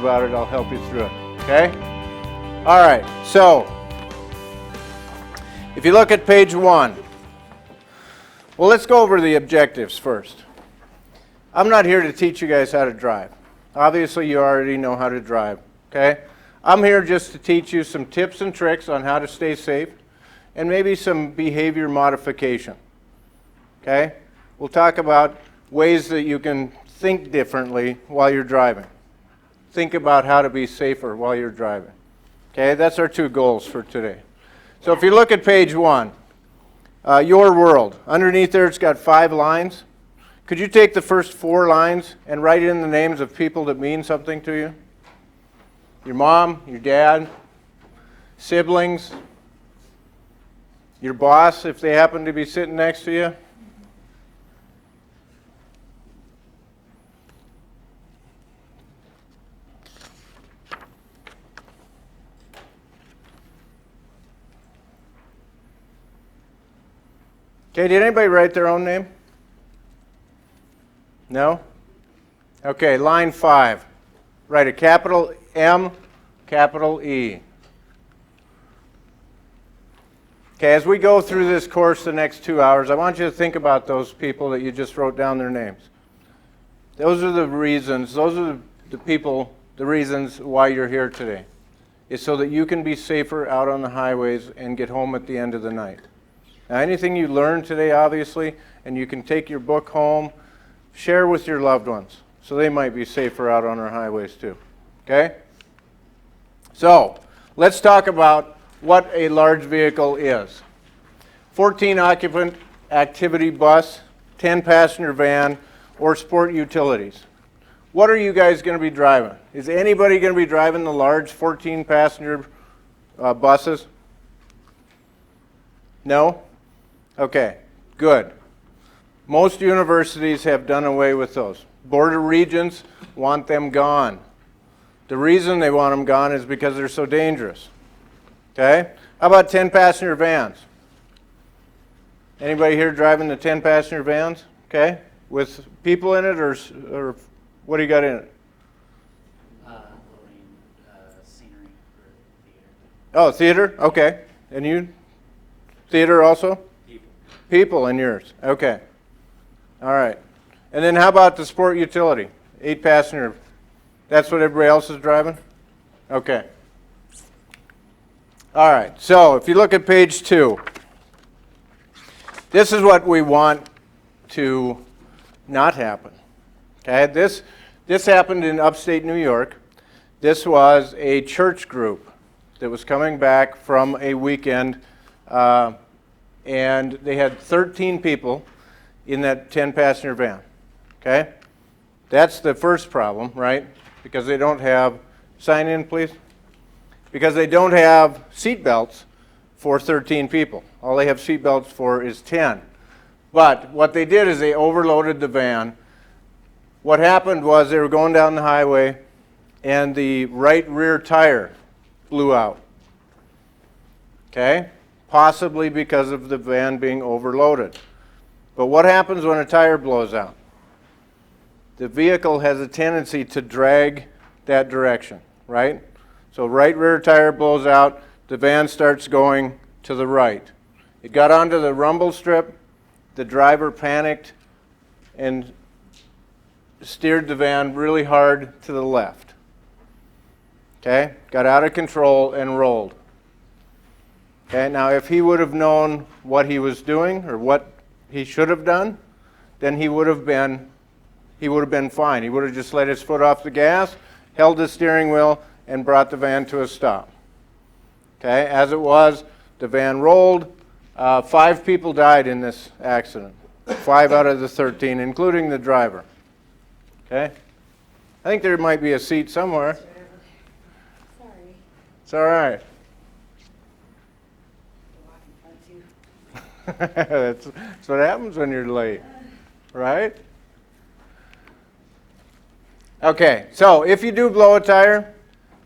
about it. I'll help you through it. Okay? All right. So, if you look at page 1, well, let's go over the objectives first. I'm not here to teach you guys how to drive. Obviously, you already know how to drive. Okay? I'm here just to teach you some tips and tricks on how to stay safe and maybe some behavior modification. Okay? We'll talk about ways that you can think differently while you're driving. Think about how to be safer while you're driving. Okay? That's our 2 goals for today. So if you look at page 1, your world. Underneath there, it's got 5 lines. Could you take the first 4 lines and write in the names of people that mean something to you? Your mom, your dad, siblings, your boss, if they happen to be sitting next to you. Okay, did anybody write their own name? No? Okay, line 5. Write a capital M, capital E. Okay, as we go through this course the next 2 hours, I want you to think about those people that you just wrote down their names. Those are the reasons, those are the people, the reasons why you're here today. Is so that you can be safer out on the highways and get home at the end of the night. Now, anything you learned today, obviously, and you can take your book home, share with your loved ones, so they might be safer out on our highways too. Okay? So, let's talk about what a large vehicle is. 14-occupant activity bus, 10-passenger van, or sport utilities. What are you guys going to be driving? Is anybody going to be driving the large 14-passenger buses? No? Okay, good. Most universities have done away with those. Board of Regents want them gone. The reason they want them gone is because they're so dangerous. Okay? How about 10-passenger vans? Anybody here driving the 10-passenger vans? Okay? With people in it, or what do you got in it? Loading scenery for theater. Oh, theater? Okay. And you? Theater also? People in yours. Okay. All right. And then how about the sport utility? 8-passenger. That's what everybody else is driving? Okay. All right. So if you look at page 2, this is what we want to not happen. Okay? This happened in upstate New York. This was a church group that was coming back from a weekend, and they had 13 people in that 10-passenger van. Okay? That's the first problem, right? Because they don't have, sign in please, because they don't have seat belts for 13 people. All they have seat belts for is 10. But what they did is they overloaded the van. What happened was they were going down the highway and the right rear tire blew out. Okay? Possibly because of the van being overloaded. But what happens when a tire blows out? The vehicle has a tendency to drag that direction, right? So right rear tire blows out, the van starts going to the right. It got onto the rumble strip, the driver panicked and steered the van really hard to the left. Okay? Got out of control and rolled. Okay, now if he would have known what he was doing or what he should have done, then he would have been fine. He would have just let his foot off the gas, held the steering wheel, and brought the van to a stop. Okay, as it was, the van rolled. 5 people died in this accident. 5 out of the 13, including the driver. Okay? I think there might be a seat somewhere. Sorry. It's all right. That's what happens when you're late, right? Okay, so if you do blow a tire,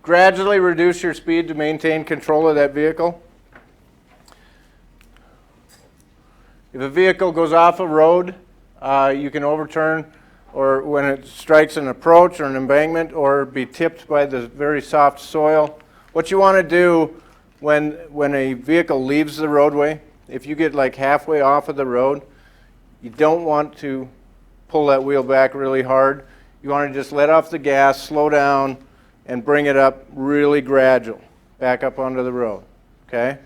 gradually reduce your speed to maintain control of that vehicle. If a vehicle goes off a road, you can overturn or when it strikes an approach or an embankment, or be tipped by the very soft soil. What you want to do when a vehicle leaves the roadway, if you get like halfway off of the road, you don't want to pull that wheel back really hard. You want to just let off the gas, slow down, and bring it up really gradual, back up onto the road, okay?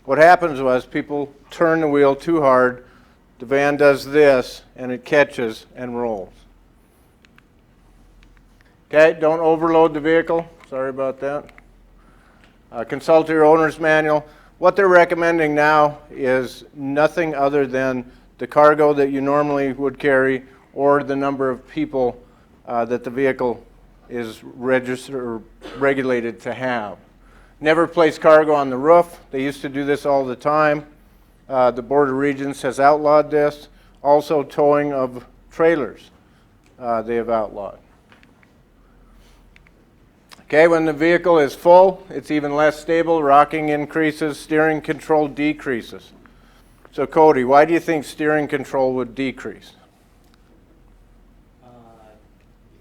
What happens was people turn the wheel too hard, the van does this, and it catches and rolls. Okay, don't overload the vehicle. Sorry about that. Consult your owner's manual. What they're recommending now is nothing other than the cargo that you normally would carry or the number of people that the vehicle is registered or regulated to have. Never place cargo on the roof. They used to do this all the time. The Board of Regents has outlawed this. Also towing of trailers they have outlawed. Okay, when the vehicle is full, it's even less stable. Rocking increases, steering control decreases. So Cody, why do you think steering control would decrease?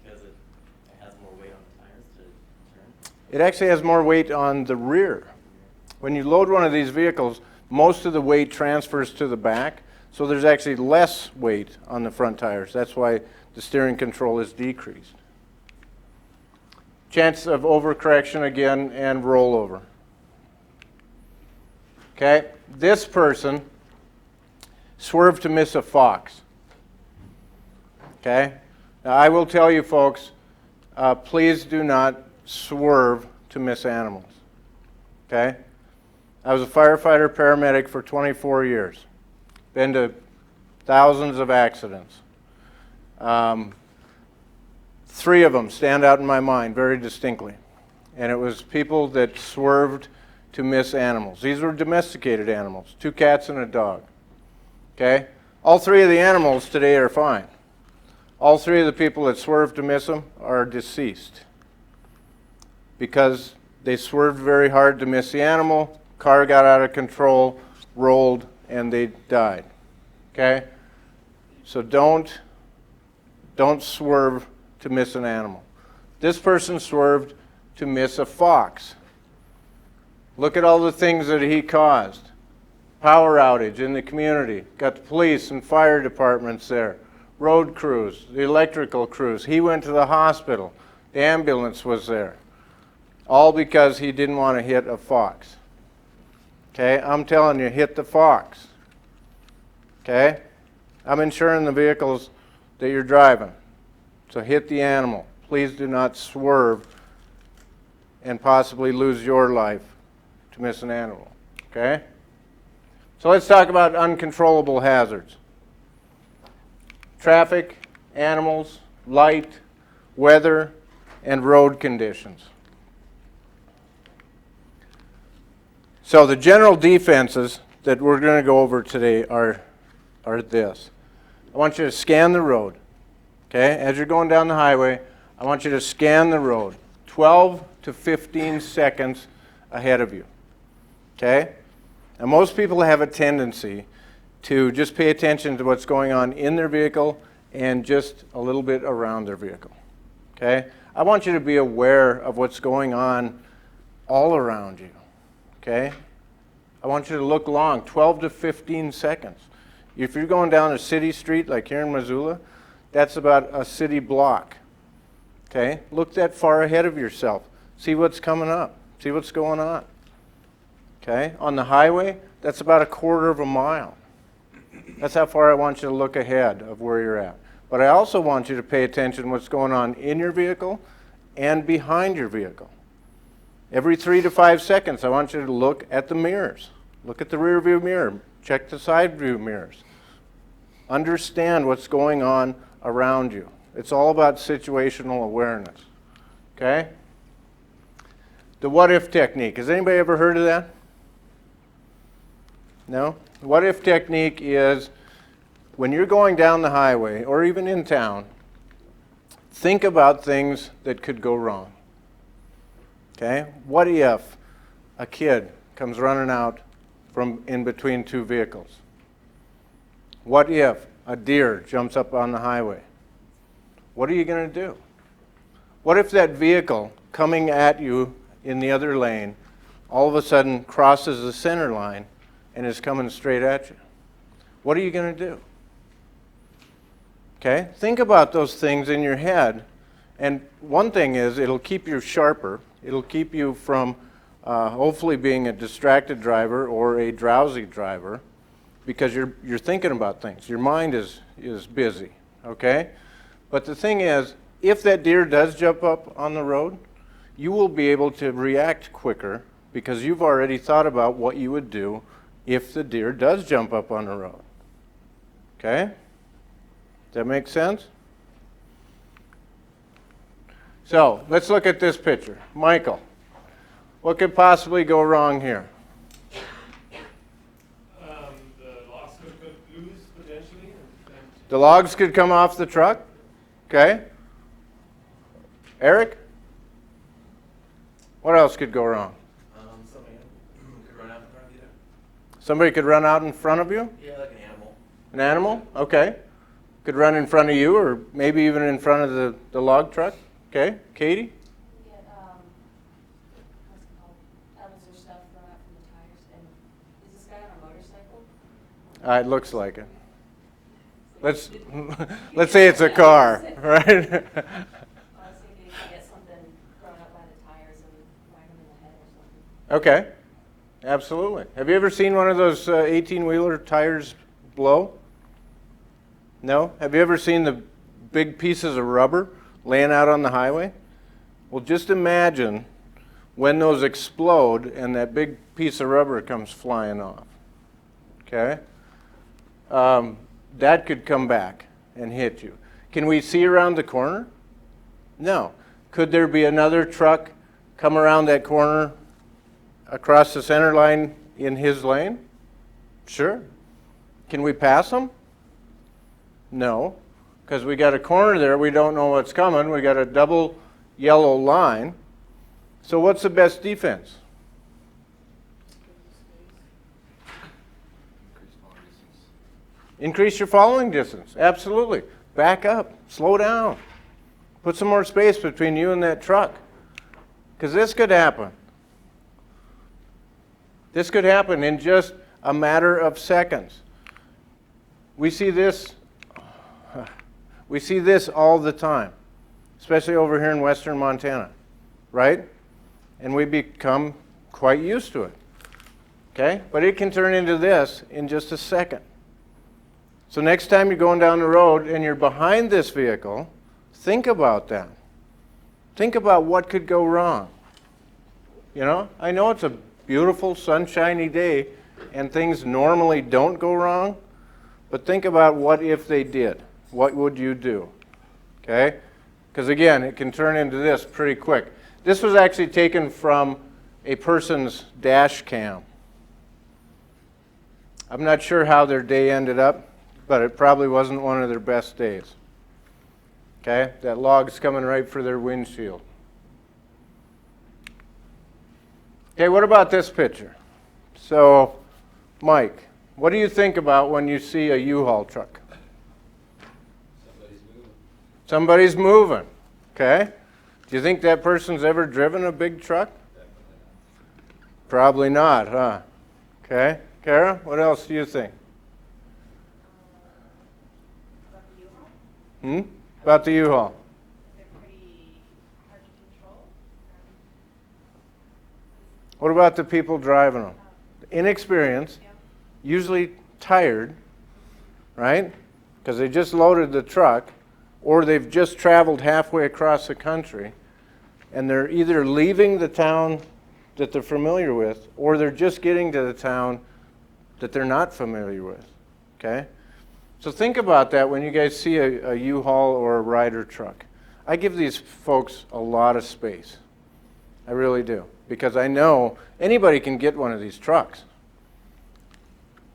Because it has more weight on the tires to turn. It actually has more weight on the rear. When you load one of these vehicles, most of the weight transfers to the back, so there's actually less weight on the front tires. That's why the steering control is decreased. Chance of overcorrection again and rollover. Okay, this person swerved to miss a fox. Okay, now I will tell you folks, please do not swerve to miss animals. Okay, I was a firefighter paramedic for 24 years. Been to thousands of accidents. 3 of them stand out in my mind very distinctly. And it was people that swerved to miss animals. These were domesticated animals, 2 cats and a dog. Okay? All 3 of the animals today are fine. All 3 of the people that swerved to miss them are deceased. Because they swerved very hard to miss the animal, car got out of control, rolled, and they died. Okay? So don't swerve to miss an animal. This person swerved to miss a fox. Look at all the things that he caused. Power outage in the community. Got the police and fire departments there. Road crews, the electrical crews. He went to the hospital. The ambulance was there. All because he didn't want to hit a fox. Okay, I'm telling you, hit the fox. Okay? I'm insuring the vehicles that you're driving. So hit the animal. Please do not swerve and possibly lose your life to miss an animal. Okay? So let's talk about uncontrollable hazards. Traffic, animals, light, weather, and road conditions. So the general defenses that we're going to go over today are this. I want you to scan the road. Okay, as you're going down the highway, I want you to scan the road 12 to 15 seconds ahead of you. Okay? Now most people have a tendency to just pay attention to what's going on in their vehicle and just a little bit around their vehicle. Okay? I want you to be aware of what's going on all around you. Okay? I want you to look long, 12 to 15 seconds. If you're going down a city street like here in Missoula, that's about a city block. Okay? Look that far ahead of yourself. See what's coming up. See what's going on. Okay? On the highway, that's about a quarter of a mile. That's how far I want you to look ahead of where you're at. But I also want you to pay attention to what's going on in your vehicle and behind your vehicle. Every 3 to 5 seconds, I want you to look at the mirrors. Look at the rear view mirror. Check the side view mirrors. Understand what's going on around you. It's all about situational awareness. Okay? The what-if technique. Has anybody ever heard of that? No? The what-if technique is when you're going down the highway or even in town, think about things that could go wrong. Okay? What if a kid comes running out from in between 2 vehicles? What if a deer jumps up on the highway? what are you going to do? What if that vehicle coming at you in the other lane all of a sudden crosses the center line and is coming straight at you? What are you going to do? Okay? Think about those things in your head. And one thing is, it'll keep you sharper. It'll keep you from hopefully being a distracted driver or a drowsy driver, because you're thinking about things. Your mind is busy, okay? But the thing is, if that deer does jump up on the road, you will be able to react quicker because you've already thought about what you would do if the deer does jump up on the road. Okay? Does that make sense? So, let's look at this picture. Michael, what could possibly go wrong here? The logs could loose potentially. The logs could come off the truck? Okay. Eric? What else could go wrong? Somebody could run out in front of you there. Somebody could run out in front of you? Yeah, like an animal. An animal? Okay. Could run in front of you, or maybe even in front of the log truck? Okay. Katie? Get, what's it called? Elements or stuff thrown out from the tires. And is this guy on a motorcycle? It looks like it. Let's say it's a car, right? I was thinking you could get something thrown out by the tires and whack him in the head or something. Okay. Absolutely. Have you ever seen one of those 18-wheeler tires blow? No? Have you ever seen the big pieces of rubber laying out on the highway? Well, just imagine when those explode and that big piece of rubber comes flying off. Okay? That could come back and hit you. Can we see around the corner? No. Could there be another truck come around that corner across the center line in his lane? Sure. Can we pass them? No, because we got a corner there, we don't know what's coming, we got a double yellow line. So what's the best defense? Increase your following distance, absolutely. Back up, slow down. Put some more space between you and that truck, because this could happen. This could happen in just a matter of seconds. We see this all the time, especially over here in western Montana, right? And we become quite used to it, okay? But it can turn into this in just a second. So next time you're going down the road and you're behind this vehicle, think about that. Think about what could go wrong. You know, I know it's a beautiful, sunshiny day and things normally don't go wrong, but think about what if they did. What would you do? Okay? Because again, it can turn into this pretty quick. This was actually taken from a person's dash cam. I'm not sure how their day ended up, but it probably wasn't one of their best days. Okay? That log's coming right for their windshield. Okay, what about this picture? So, Mike, what do you think about when you see a U-Haul truck? Somebody's moving, okay? Do you think that person's ever driven a big truck? Probably not, huh? Okay. Kara, what else do you think? About the U-Haul? About the U-Haul. They're pretty hard to control. What about the people driving them? Inexperienced, Yeah. usually tired, right? Because they just loaded the truck, or they've just traveled halfway across the country, and they're either leaving the town that they're familiar with, or they're just getting to the town that they're not familiar with, okay? So think about that when you guys see a U-Haul or a Ryder truck. I give these folks a lot of space. I really do, because I know anybody can get one of these trucks.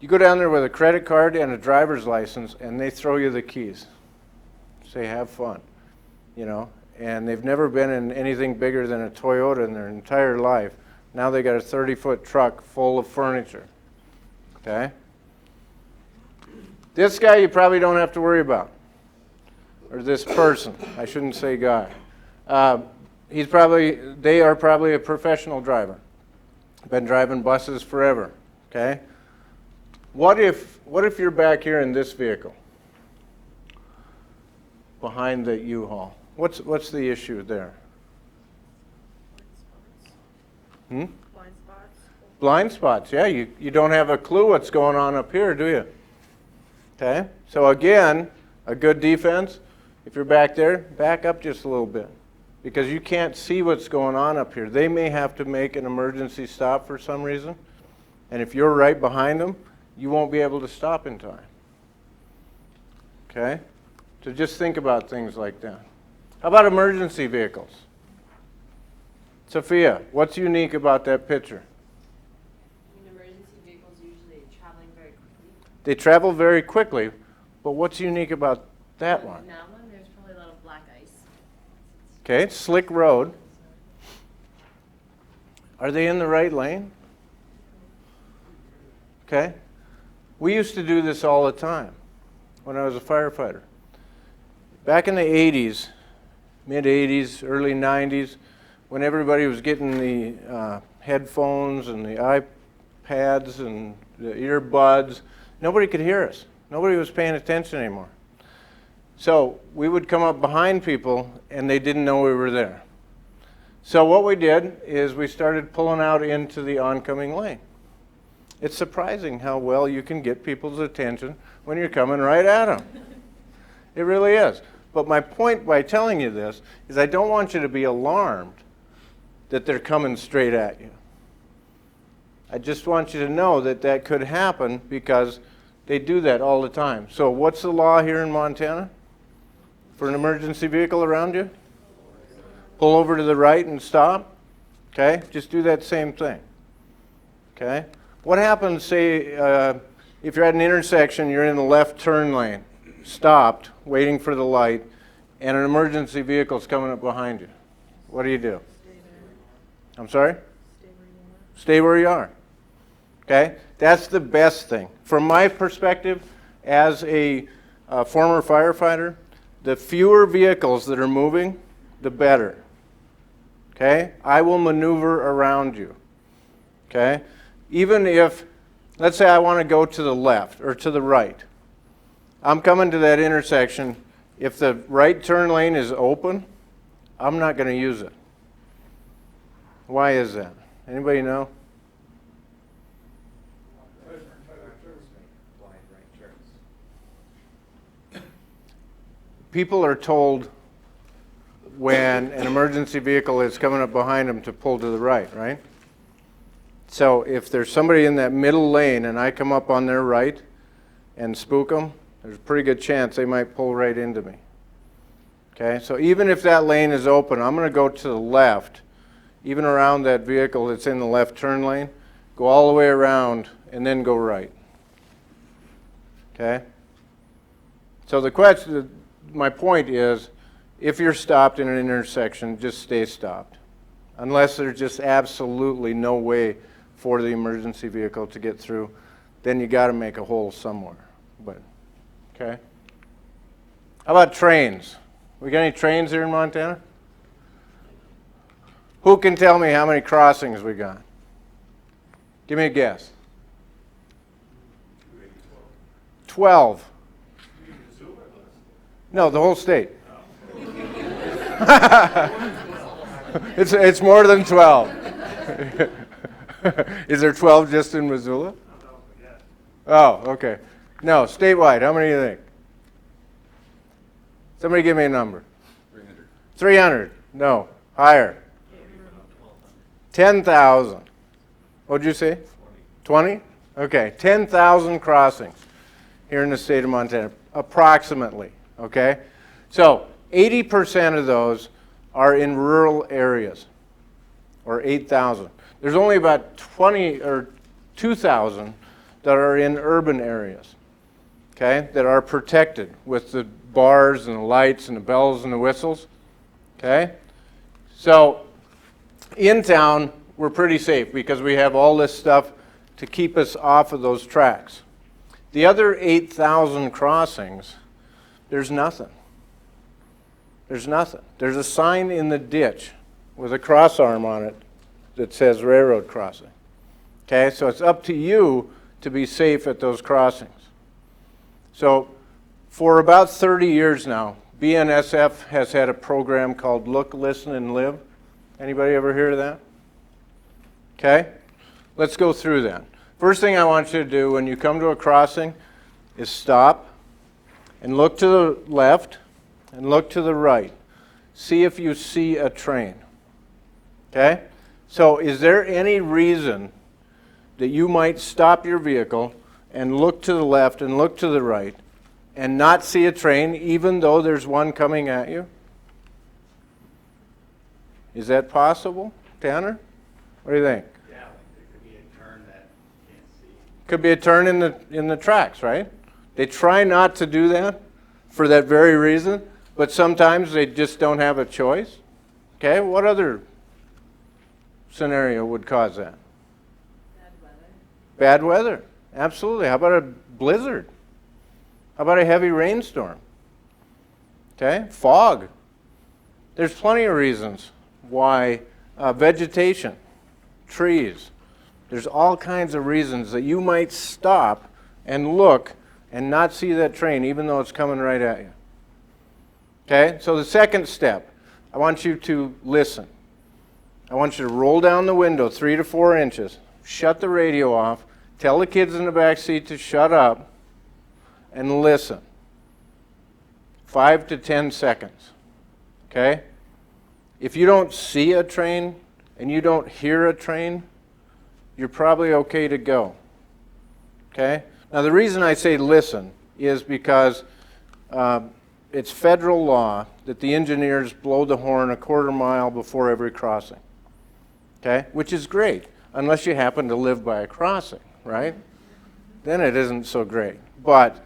You go down there with a credit card and a driver's license, and they throw you the keys. Say, have fun, you know. And they've never been in anything bigger than a Toyota in their entire life. Now they got a 30-foot truck full of furniture, okay? This guy you probably don't have to worry about. or this person, I shouldn't say guy, they are probably a professional driver. Been driving buses forever, okay? What if you're back here in this vehicle? Behind the U-Haul. What's the issue there? Blind spots. Blind spots, yeah. You don't have a clue what's going on up here, do you? Okay? So again, a good defense, if you're back there, back up just a little bit. Because you can't see what's going on up here. They may have to make an emergency stop for some reason. And if you're right behind them, you won't be able to stop in time. Okay? So just think about things like that. How about emergency vehicles? Sophia, what's unique about that picture? Emergency vehicles usually traveling very quickly. They travel very quickly, but what's unique about that one? That one, there's probably a lot of black ice. Okay, it's slick road. Are they in the right lane? Okay. We used to do this all the time when I was a firefighter. Back in the 80s, mid-80s, early 90s, when everybody was getting the headphones and the iPads and the earbuds, nobody could hear us. Nobody was paying attention anymore. So we would come up behind people and they didn't know we were there. So what we did is we started pulling out into the oncoming lane. It's surprising how well you can get people's attention when you're coming right at them. It really is. But my point by telling you this is I don't want you to be alarmed that they're coming straight at you. I just want you to know that that could happen because they do that all the time. So what's the law here in Montana for an emergency vehicle around you? Pull over to the right and stop. Okay? Just do that same thing. Okay? What happens, say, if you're at an intersection, you're in the left turn lane, stopped, waiting for the light, and an emergency vehicle is coming up behind you? What do you do? I'm sorry? Stay where you are. Okay? That's the best thing. From my perspective, as a former firefighter, the fewer vehicles that are moving, the better. Okay? I will maneuver around you. Okay? Even if, let's say I want to go to the left or to the right. I'm coming to that intersection. If the right turn lane is open, I'm not going to use it. Why is that? Anybody know? People are told when an emergency vehicle is coming up behind them to pull to the right, right? So if there's somebody in that middle lane and I come up on their right and spook them, there's a pretty good chance they might pull right into me. Okay, so even if that lane is open, I'm going to go to the left, even around that vehicle that's in the left turn lane, go all the way around and then go right. Okay? So the question, my point is, if you're stopped in an intersection, just stay stopped. Unless there's just absolutely no way for the emergency vehicle to get through, then you got to make a hole somewhere. But, okay? How about trains? We got any trains here in Montana? Who can tell me how many crossings we got? Give me a guess. 12. No, the whole state. It's more than 12. Is there 12 just in Missoula? Oh, okay. No, statewide, how many do you think? Somebody give me a number. 300. 300. No, higher. 10,000. What'd you say? 20? Okay, 10,000 crossings here in the state of Montana, approximately, okay? So 80% of those are in rural areas, or 8,000. There's only about 20 or 2,000 that are in urban areas, okay, that are protected with the bars and the lights and the bells and the whistles, okay? So in town, we're pretty safe because we have all this stuff to keep us off of those tracks. The other 8,000 crossings, there's nothing. There's nothing. There's a sign in the ditch with a cross arm on it that says railroad crossing. Okay, so it's up to you to be safe at those crossings. So for about 30 years now, BNSF has had a program called Look, Listen, and Live. Anybody ever hear of that? Okay, let's go through that. First thing I want you to do when you come to a crossing is stop and look to the left and look to the right. See if you see a train. Okay? So is there any reason that you might stop your vehicle and look to the left and look to the right and not see a train even though there's one coming at you? Is that possible, Tanner? What do you think? Yeah, like there could be a turn that you can't see. Could be a turn in the tracks, right? They try not to do that for that very reason, but sometimes they just don't have a choice. Okay, what other scenario would cause that? Bad weather. Bad weather, absolutely. How about a blizzard? How about a heavy rainstorm? Okay, fog. There's plenty of reasons why vegetation, trees. There's all kinds of reasons that you might stop and look and not see that train even though it's coming right at you. Okay, so the second step, I want you to listen. I want you to roll down the window 3 to 4 inches, shut the radio off, tell the kids in the back seat to shut up, and listen. 5 to 10 seconds. Okay? If you don't see a train and you don't hear a train, you're probably okay to go. Okay? Now the reason I say listen is because it's federal law that the engineers blow the horn a quarter mile before every crossing. Okay? Which is great, unless you happen to live by a crossing, right? Then it isn't so great. But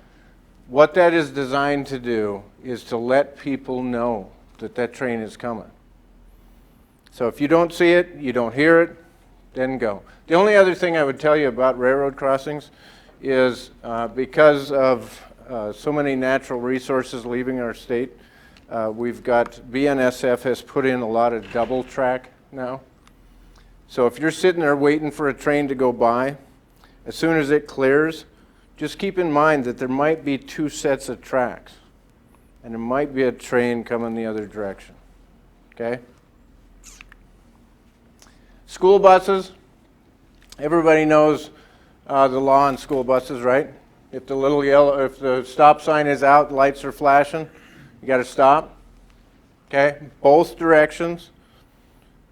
what that is designed to do is to let people know that that train is coming. So if you don't see it, you don't hear it, then go. The only other thing I would tell you about railroad crossings is because of so many natural resources leaving our state, we've got, BNSF has put in a lot of double track now. So if you're sitting there waiting for a train to go by, as soon as it clears, just keep in mind that there might be 2 sets of tracks. And there might be a train coming the other direction. Okay? School buses. Everybody knows the law on school buses, right? If the little yellow, if the stop sign is out, lights are flashing, you got to stop. Okay? Both directions,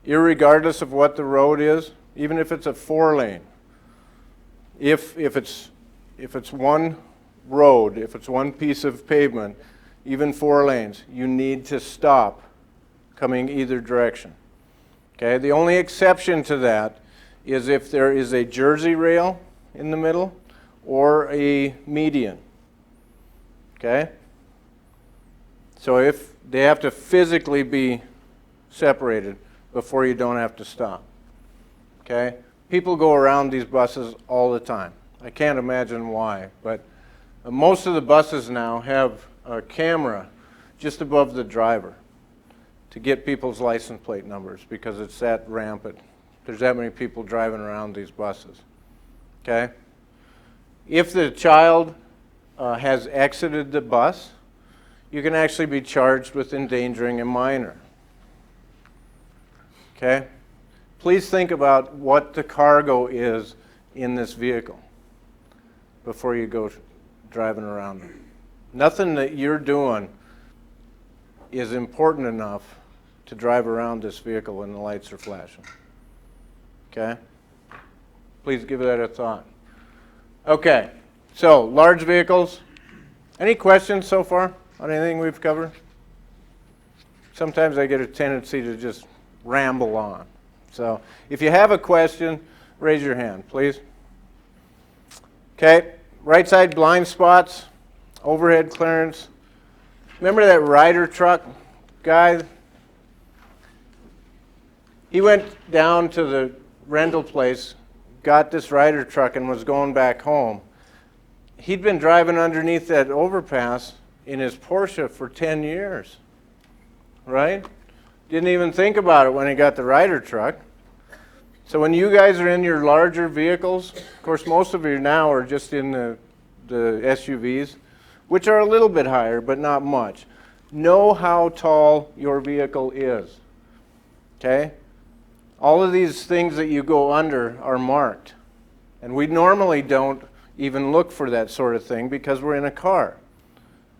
irregardless of what the road is, even if it's a 4-lane. If it's one road, if it's one piece of pavement, even 4 lanes, you need to stop coming either direction. Okay? The only exception to that is if there is a Jersey rail in the middle or a median. Okay? So if they have to physically be separated before you don't have to stop. Okay? People go around these buses all the time. I can't imagine why, but most of the buses now have a camera just above the driver to get people's license plate numbers because it's that rampant. There's that many people driving around these buses. Okay? If the child has exited the bus, you can actually be charged with endangering a minor. Okay? Please think about what the cargo is in this vehicle before you go driving around them. Nothing that you're doing is important enough to drive around this vehicle when the lights are flashing. Okay? Please give that a thought. Okay, so large vehicles. Any questions so far on anything we've covered? Sometimes I get a tendency to just ramble on. So if you have a question, raise your hand, please. Okay, right side blind spots, overhead clearance. Remember that Ryder truck guy? He went down to the rental place, got this Ryder truck and was going back home. He'd been driving underneath that overpass in his Porsche for 10 years. right? Didn't even think about it when he got the Ryder truck. So when you guys are in your larger vehicles, of course most of you now are just in the SUVs, which are a little bit higher, but not much. Know how tall your vehicle is, okay? All of these things that you go under are marked. And we normally don't even look for that sort of thing because we're in a car.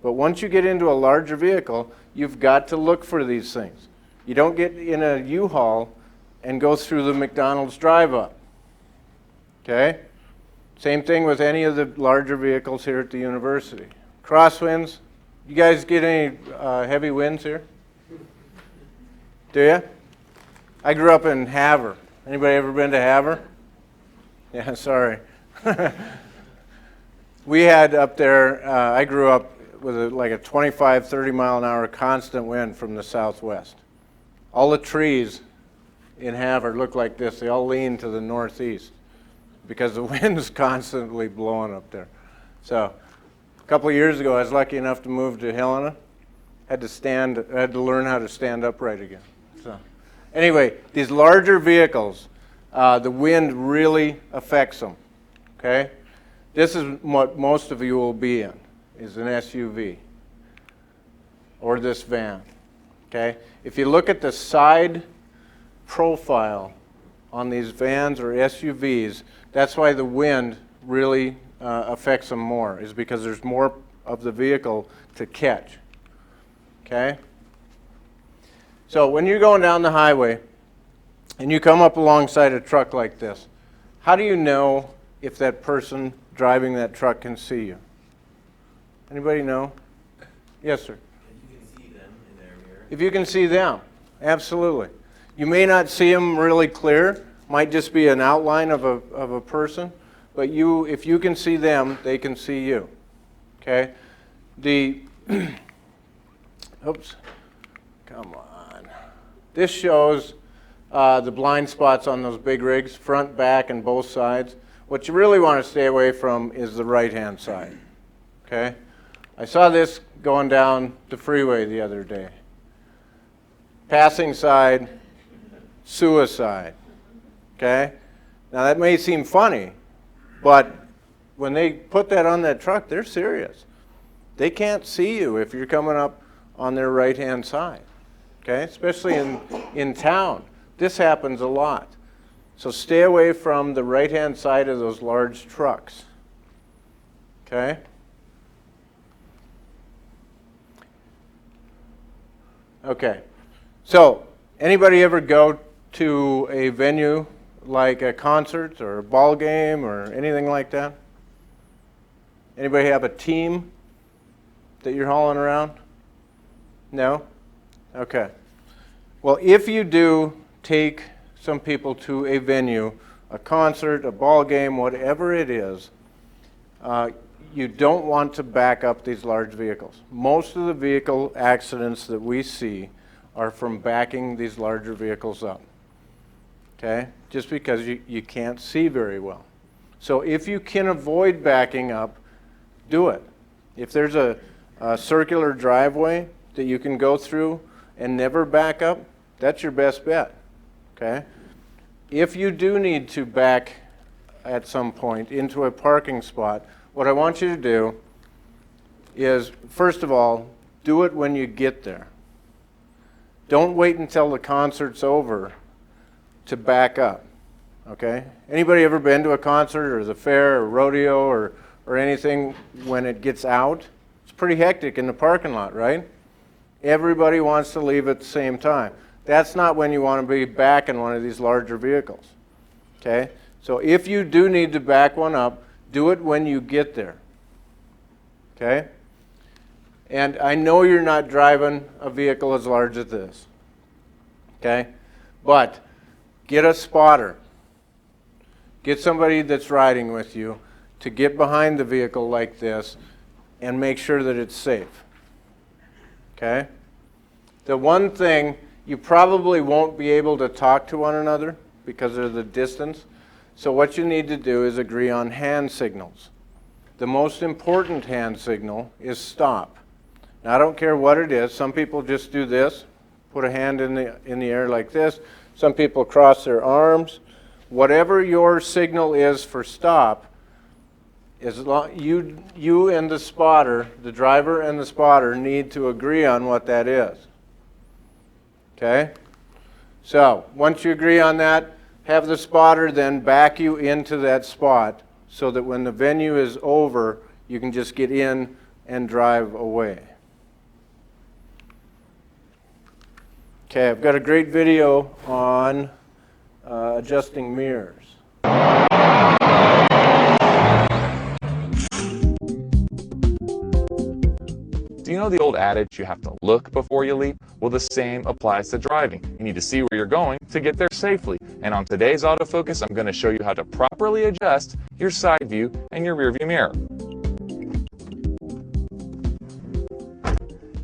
But once you get into a larger vehicle, you've got to look for these things. You don't get in a U-Haul and go through the McDonald's drive-up. Okay? Same thing with any of the larger vehicles here at the university. Crosswinds, you guys get any heavy winds here? Do you? I grew up in Havre. Anybody ever been to Havre? Yeah, sorry. We had up there, I grew up with like a 25, 30 mile an hour constant wind from the southwest. All the trees in Havre look like this. They all lean to the northeast because the wind is constantly blowing up there. So a couple of years ago, I was lucky enough to move to Helena. Had to learn how to stand upright again. So anyway, these larger vehicles, the wind really affects them. Okay? This is what most of you will be in, is an SUV or this van. Okay? If you look at the side profile on these vans or SUVs, that's why the wind really affects them more, is because there's more of the vehicle to catch. Okay? So when you're going down the highway and you come up alongside a truck like this, how do you know if that person driving that truck can see you? Anybody know? Yes, sir. If you can see them in their mirror. If you can see them, absolutely. You may not see them really clear, might just be an outline of a person, but if you can see them, they can see you. Okay? Oops, come on. This shows the blind spots on those big rigs, front, back, and both sides. What you really want to stay away from is the right-hand side. Okay? I saw this going down the freeway the other day. Passing side, suicide. Okay? Now that may seem funny, but when they put that on that truck, they're serious. They can't see you if you're coming up on their right-hand side. Okay? Especially in town. This happens a lot. So stay away from the right-hand side of those large trucks. Okay? Okay. So, anybody ever go to a venue like a concert or a ball game or anything like that? Anybody have a team that you're hauling around? No? Okay. Well, if you do take some people to a venue, a concert, a ball game, whatever it is, you don't want to back up these large vehicles. Most of the vehicle accidents that we see are from backing these larger vehicles up. Okay? Just because you can't see very well. So if you can avoid backing up, do it. If there's a circular driveway that you can go through and never back up, that's your best bet. Okay? If you do need to back at some point into a parking spot, what I want you to do is, first of all, do it when you get there. Don't wait until the concert's over to back up. Okay? Anybody ever been to a concert or the fair or rodeo or anything when it gets out? It's pretty hectic in the parking lot, right? Everybody wants to leave at the same time. That's not when you want to be back in one of these larger vehicles. Okay? So if you do need to back one up, do it when you get there. Okay? And I know you're not driving a vehicle as large as this. Okay? But get a spotter. Get somebody that's riding with you to get behind the vehicle like this and make sure that it's safe. Okay? The one thing, you probably won't be able to talk to one another because of the distance. So what you need to do is agree on hand signals. The most important hand signal is stop. Now I don't care what it is. Some people just do this, put a hand in the air like this. Some people cross their arms. Whatever your signal is for stop, as long you and the spotter, the driver and the spotter, need to agree on what that is. Okay? So, once you agree on that, have the spotter then back you into that spot so that when the venue is over, you can just get in and drive away. Okay, I've got a great video on adjusting mirrors. Do you know the old adage, you have to look before you leap? Well, the same applies to driving. You need to see where you're going to get there safely. And on today's autofocus, I'm going to show you how to properly adjust your side view and your rear view mirror.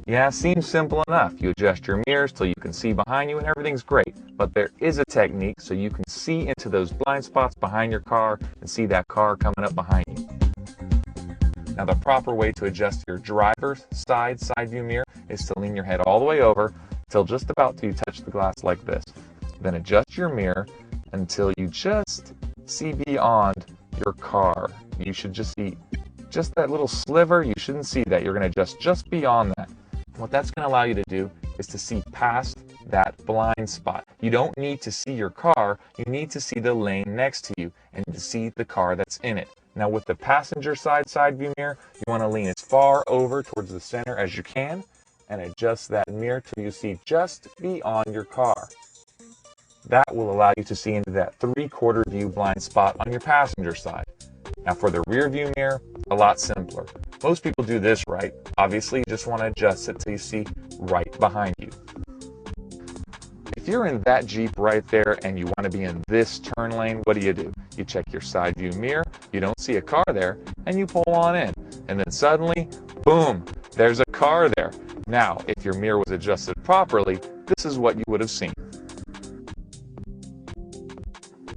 Yeah, seems simple enough. You adjust your mirrors till you can see behind you and everything's great. But there is a technique so you can see into those blind spots behind your car and see that car coming up behind you. Now, the proper way to adjust your driver's side view mirror is to lean your head all the way over till just about till you touch the glass like this. Then adjust your mirror until you just see beyond your car. You should just see just that little sliver. You shouldn't see that. You're going to adjust just beyond that. What that's going to allow you to do is to see past that blind spot. You don't need to see your car. You need to see the lane next to you and to see the car that's in it. Now, with the passenger side view mirror, you want to lean as far over towards the center as you can and adjust that mirror till you see just beyond your car. That will allow you to see into that 3/4 view blind spot on your passenger side. Now, for the rear view mirror, a lot simpler. Most people do this right. Obviously, you just want to adjust it till you see right behind you. If you're in that Jeep right there and you want to be in this turn lane, what do? You check your side view mirror, you don't see a car there, and you pull on in. And then suddenly, boom, there's a car there. Now, if your mirror was adjusted properly, this is what you would have seen.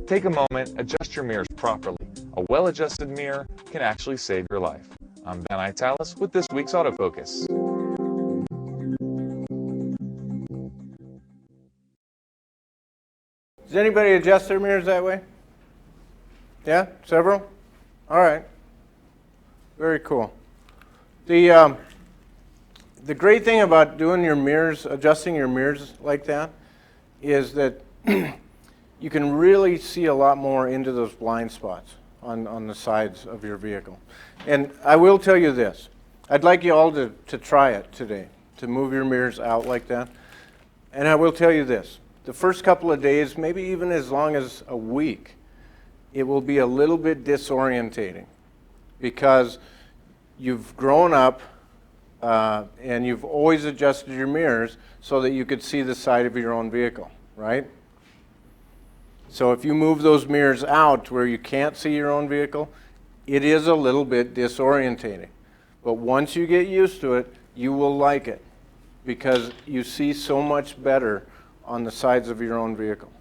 Take a moment, adjust your mirrors properly. A well-adjusted mirror can actually save your life. I'm Ben Italis with this week's Autofocus. Does anybody adjust their mirrors that way? Yeah? Several? All right. Very cool. The great thing about doing your mirrors, adjusting your mirrors like that, is that you can really see a lot more into those blind spots on the sides of your vehicle. And I will tell you this. I'd like you all to try it today, to move your mirrors out like that. And I will tell you this. The first couple of days, maybe even as long as a week, it will be a little bit disorientating because you've grown up and you've always adjusted your mirrors so that you could see the side of your own vehicle, right? So if you move those mirrors out to where you can't see your own vehicle, it is a little bit disorientating. But once you get used to it, you will like it because you see so much better on the sides of your own vehicle.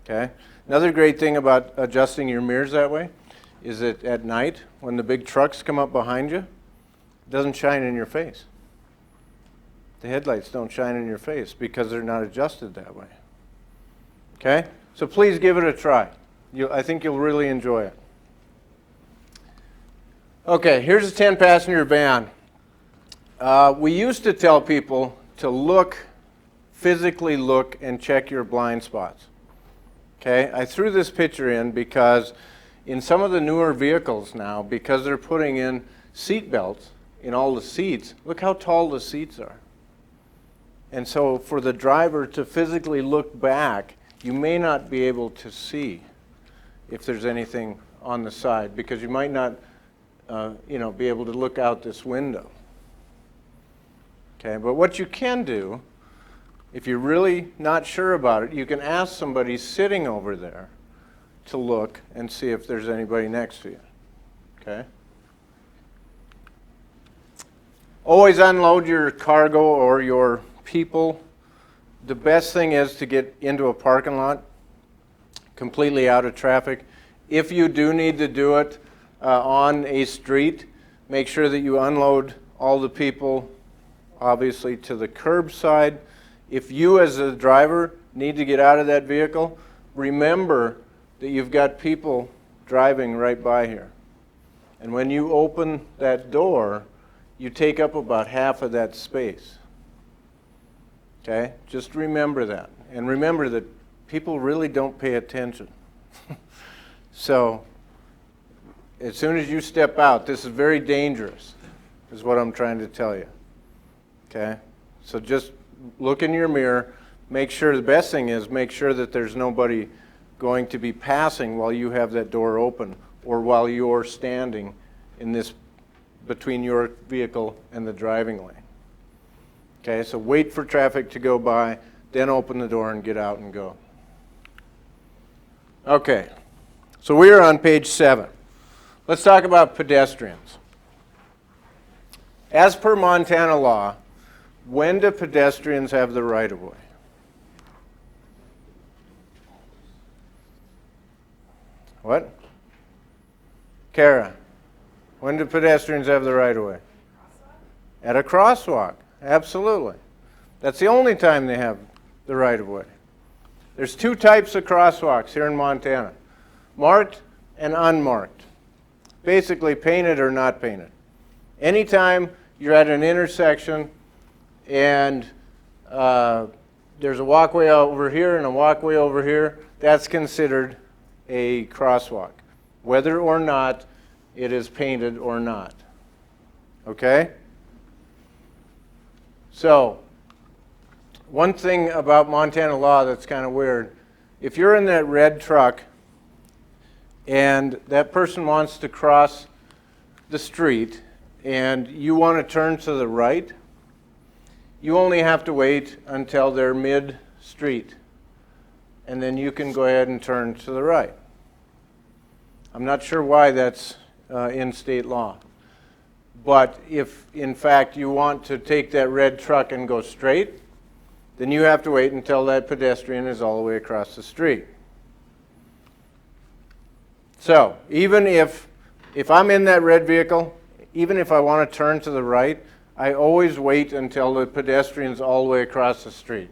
Okay? Another great thing about adjusting your mirrors that way is that at night, when the big trucks come up behind you, it doesn't shine in your face. The headlights don't shine in your face because they're not adjusted that way. Okay? So please give it a try. I think you'll really enjoy it. Okay, here's a 10-passenger van. We used to tell people to physically look and check your blind spots. Okay, I threw this picture in because in some of the newer vehicles now, because they're putting in seat belts in all the seats, look how tall the seats are. And so for the driver to physically look back, you may not be able to see if there's anything on the side because you might not be able to look out this window. Okay, but what you can do, if you're really not sure about it, you can ask somebody sitting over there to look and see if there's anybody next to you. Okay? Always unload your cargo or your people. The best thing is to get into a parking lot completely out of traffic. If you do need to do it on a street, make sure that you unload all the people obviously to the curbside. If you as a driver need to get out of that vehicle, remember that you've got people driving right by here. And when you open that door, you take up about half of that space. Okay? Just remember that. And remember that people really don't pay attention. So, as soon as you step out, this is very dangerous, is what I'm trying to tell you. Okay? So just look in your mirror. Make sure, the best thing is make sure that there's nobody going to be passing while you have that door open or while you're standing in this, between your vehicle and the driving lane. Okay, so wait for traffic to go by, then open the door and get out and go. Okay, so we are on page 7. Let's talk about pedestrians. As per Montana law, when do pedestrians have the right of way? What? Kara, when do pedestrians have the right of way? At a crosswalk, absolutely. That's the only time they have the right of way. There's 2 types of crosswalks here in Montana, marked and unmarked. Basically painted or not painted. Anytime you're at an intersection and there's a walkway over here and a walkway over here, that's considered a crosswalk, whether or not it is painted or not. Okay? So, one thing about Montana law that's kind of weird, if you're in that red truck and that person wants to cross the street and you want to turn to the right, you only have to wait until they're mid-street, and then you can go ahead and turn to the right. I'm not sure why that's in state law. But if, in fact, you want to take that red truck and go straight, then you have to wait until that pedestrian is all the way across the street. So, even if I'm in that red vehicle, even if I want to turn to the right, I always wait until the pedestrian's all the way across the street.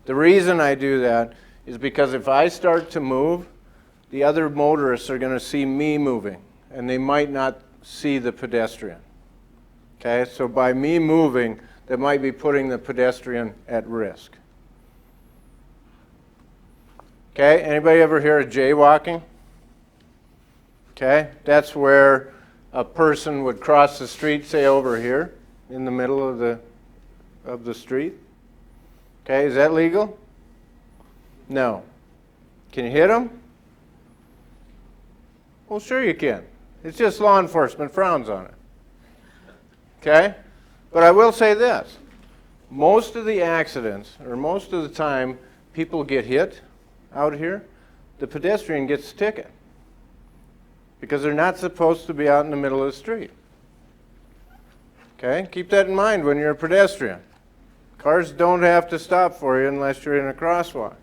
The reason I do that is because if I start to move, the other motorists are going to see me moving, and they might not see the pedestrian. Okay, so by me moving, that might be putting the pedestrian at risk. Okay, anybody ever hear of jaywalking? Okay, that's where a person would cross the street, say over here, in the middle of the street. Okay, is that legal? No. Can you hit them? Well, sure you can. It's just law enforcement frowns on it. Okay? But I will say this. Most of the accidents, or most of the time people get hit out here, the pedestrian gets a ticket. Because they're not supposed to be out in the middle of the street. Okay? Keep that in mind when you're a pedestrian. Cars don't have to stop for you unless you're in a crosswalk.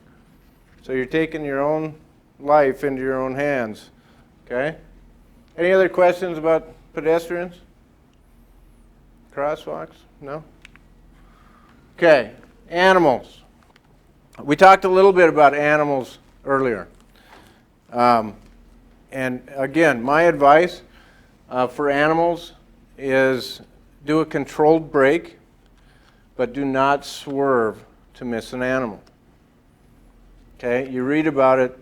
So you're taking your own life into your own hands. Okay? Any other questions about pedestrians? Crosswalks? No? Okay. Animals. We talked a little bit about animals earlier. And again, my advice for animals is do a controlled brake, but do not swerve to miss an animal. Okay? You read about it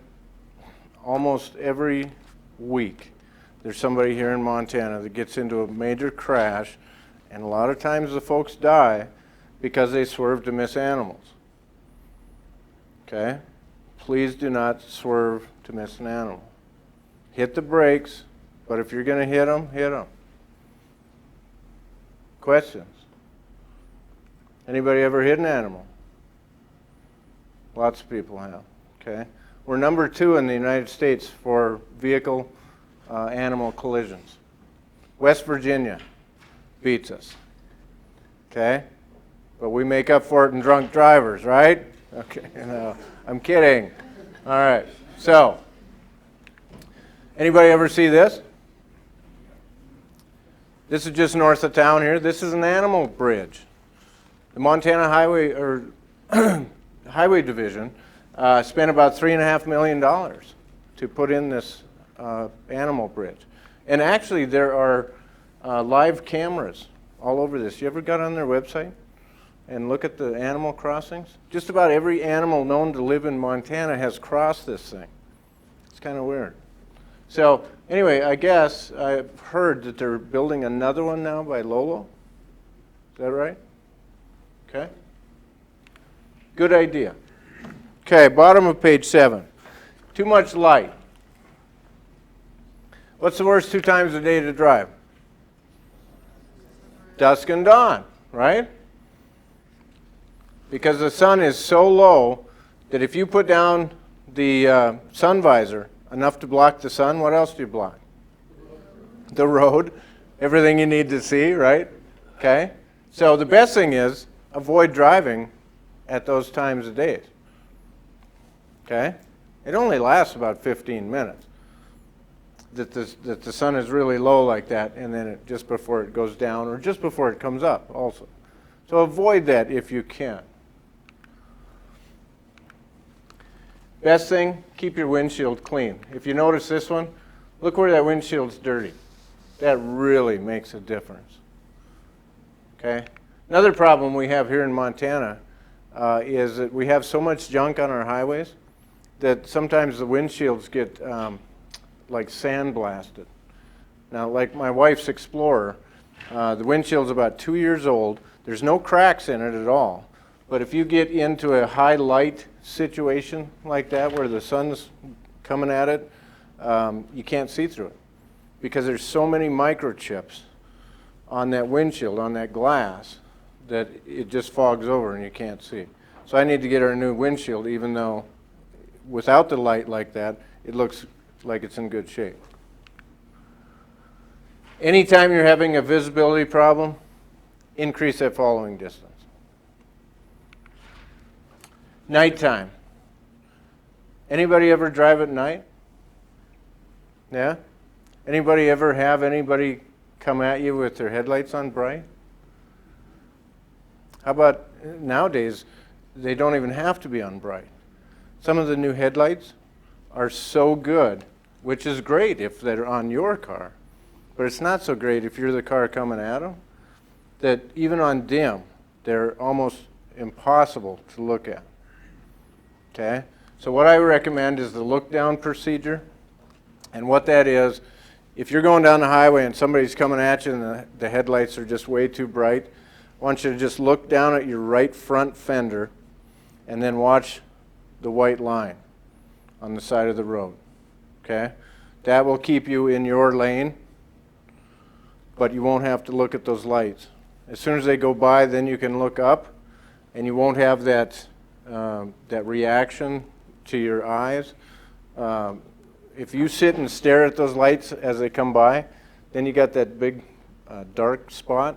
almost every week. There's somebody here in Montana that gets into a major crash, and a lot of times the folks die because they swerve to miss animals. Okay? Please do not swerve to miss an animal. Hit the brakes, but if you're going to hit them, hit them. Questions? Anybody ever hit an animal? Lots of people have. Okay? We're number 2 in the United States for vehicle animal collisions. West Virginia beats us. Okay? But we make up for it in drunk drivers, right? Okay, no, I'm kidding. All right, so, anybody ever see this? This is just north of town here. This is an animal bridge. The Montana Highway, or Highway Division spent about $3.5 million to put in this animal bridge. And actually, there are live cameras all over this. You ever got on their website and look at the animal crossings? Just about every animal known to live in Montana has crossed this thing. It's kind of weird. So anyway, I guess I've heard that they're building another one now by Lolo. Is that right? Okay. Good idea. Okay, bottom of page 7. Too much light. What's the worst 2 times a day to drive? Dusk and dawn, right? Because the sun is so low that if you put down the sun visor enough to block the sun, what else do you block? The road, everything you need to see, right? Okay? So the best thing is avoid driving at those times of days. Okay? It only lasts about 15 minutes that the sun is really low like that, and then just before it goes down or just before it comes up also. So avoid that if you can. Best thing, keep your windshield clean. If you notice this one, look where that windshield's dirty. That really makes a difference. Okay? Another problem we have here in Montana is that we have so much junk on our highways that sometimes the windshields get like sandblasted. Now, like my wife's Explorer, the windshield's about 2 years old. There's no cracks in it at all. But if you get into a high light situation like that where the sun's coming at it, you can't see through it because there's so many microchips on that windshield, on that glass, that it just fogs over and you can't see. So I need to get her a new windshield, even though without the light like that, it looks like it's in good shape. Anytime you're having a visibility problem, increase that following distance. Nighttime. Anybody ever drive at night? Yeah? Anybody ever have anybody come at you with their headlights on bright? How about nowadays, they don't even have to be on bright. Some of the new headlights are so good, which is great if they're on your car, but it's not so great if you're the car coming at them, that even on dim, they're almost impossible to look at. Okay? So what I recommend is the look down procedure. And what that is, if you're going down the highway and somebody's coming at you and the headlights are just way too bright, I want you to just look down at your right front fender and then watch the white line on the side of the road. Okay? That will keep you in your lane, but you won't have to look at those lights. As soon as they go by, then you can look up, and you won't have that reaction to your eyes. If you sit and stare at those lights as they come by, then you got that big dark spot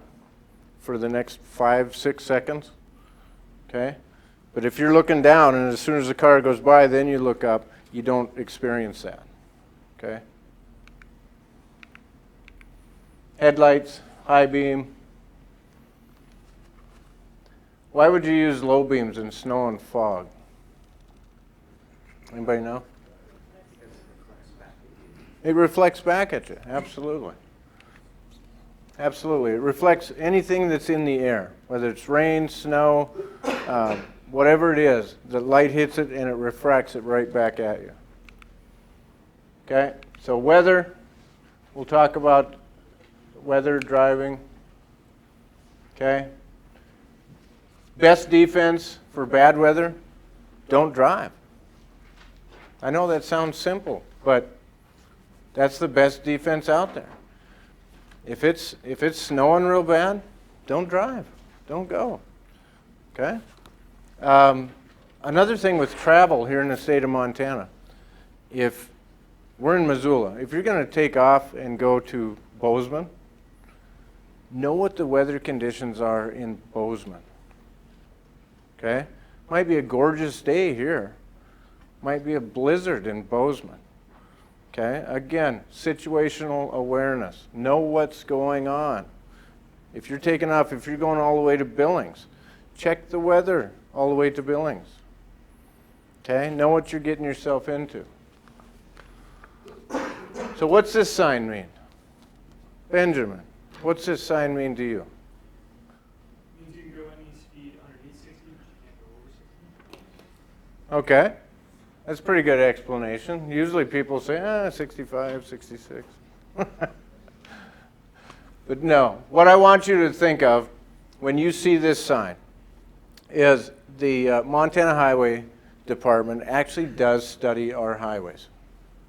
for the next 5-6 seconds. Okay? But if you're looking down and as soon as the car goes by, then you look up, you don't experience that. Okay? Headlights, high beam. Why would you use low beams in snow and fog? Anybody know? It reflects back at you, absolutely. Absolutely. It reflects anything that's in the air, whether it's rain, snow, whatever it is. The light hits it and it refracts it right back at you. Okay? So weather, we'll talk about weather driving. Okay? Best defense for bad weather, don't drive. I know that sounds simple, but that's the best defense out there. If it's snowing real bad, don't drive. Don't go. Okay? Another thing with travel here in the state of Montana, if we're in Missoula, if you're going to take off and go to Bozeman, know what the weather conditions are in Bozeman. Okay? Might be a gorgeous day here. Might be a blizzard in Bozeman. Okay? Again, situational awareness. Know what's going on. If you're taking off, if you're going all the way to Billings, check the weather all the way to Billings. Okay, know what you're getting yourself into. So what's this sign mean? Benjamin, what's this sign mean to you? Means you can go any speed underneath 60, but you can't go over 60. Okay, that's a pretty good explanation. Usually people say, 65, 66. But no, what I want you to think of when you see this sign is the Montana Highway Department actually does study our highways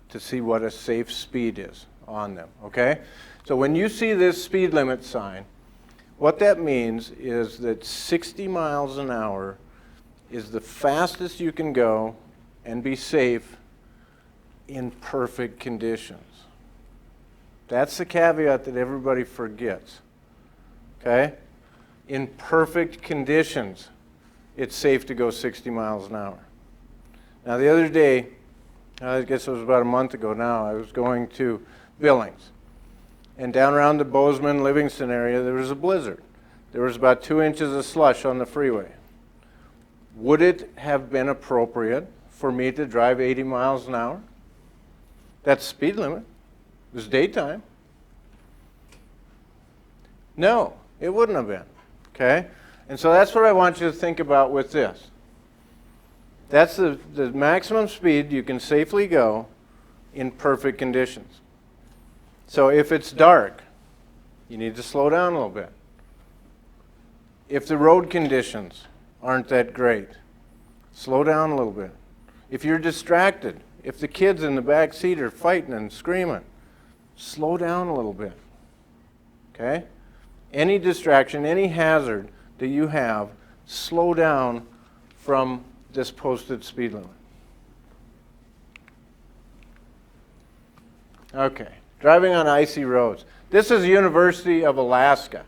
to see what a safe speed is on them, okay? So when you see this speed limit sign, what that means is that 60 miles an hour is the fastest you can go and be safe in perfect conditions. That's the caveat that everybody forgets, okay? In perfect conditions, it's safe to go 60 miles an hour. Now the other day, I guess it was about a month ago now, I was going to Billings. And down around the Bozeman, Livingston area, there was a blizzard. There was about 2 inches of slush on the freeway. Would it have been appropriate for me to drive 80 miles an hour? That's the speed limit. It was daytime. No, it wouldn't have been, okay? And so that's what I want you to think about with this. That's the maximum speed you can safely go in perfect conditions. So if it's dark, you need to slow down a little bit. If the road conditions aren't that great, slow down a little bit. If you're distracted, if the kids in the back seat are fighting and screaming, slow down a little bit, okay? Any distraction, any hazard that you have, slow down from this posted speed limit. Okay, driving on icy roads. This is University of Alaska.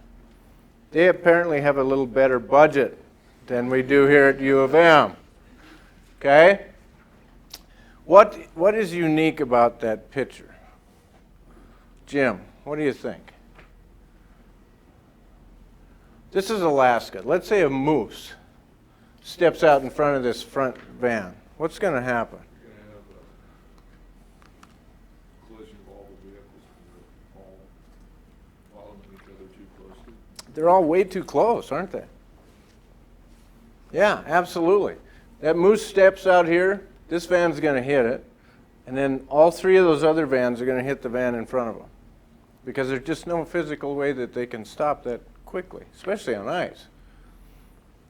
They apparently have a little better budget than we do here at U of M. Okay? What is unique about that picture? Jim, what do you think? This is Alaska. Let's say a moose steps out in front of this front van. What's going to happen? You're going to have a collision of all the vehicles and they're all following each other too closely. They're all way too close, aren't they? Yeah, absolutely. That moose steps out here, this van's going to hit it, and then all three of those other vans are going to hit the van in front of them because there's just no physical way that they can stop that quickly, especially on ice.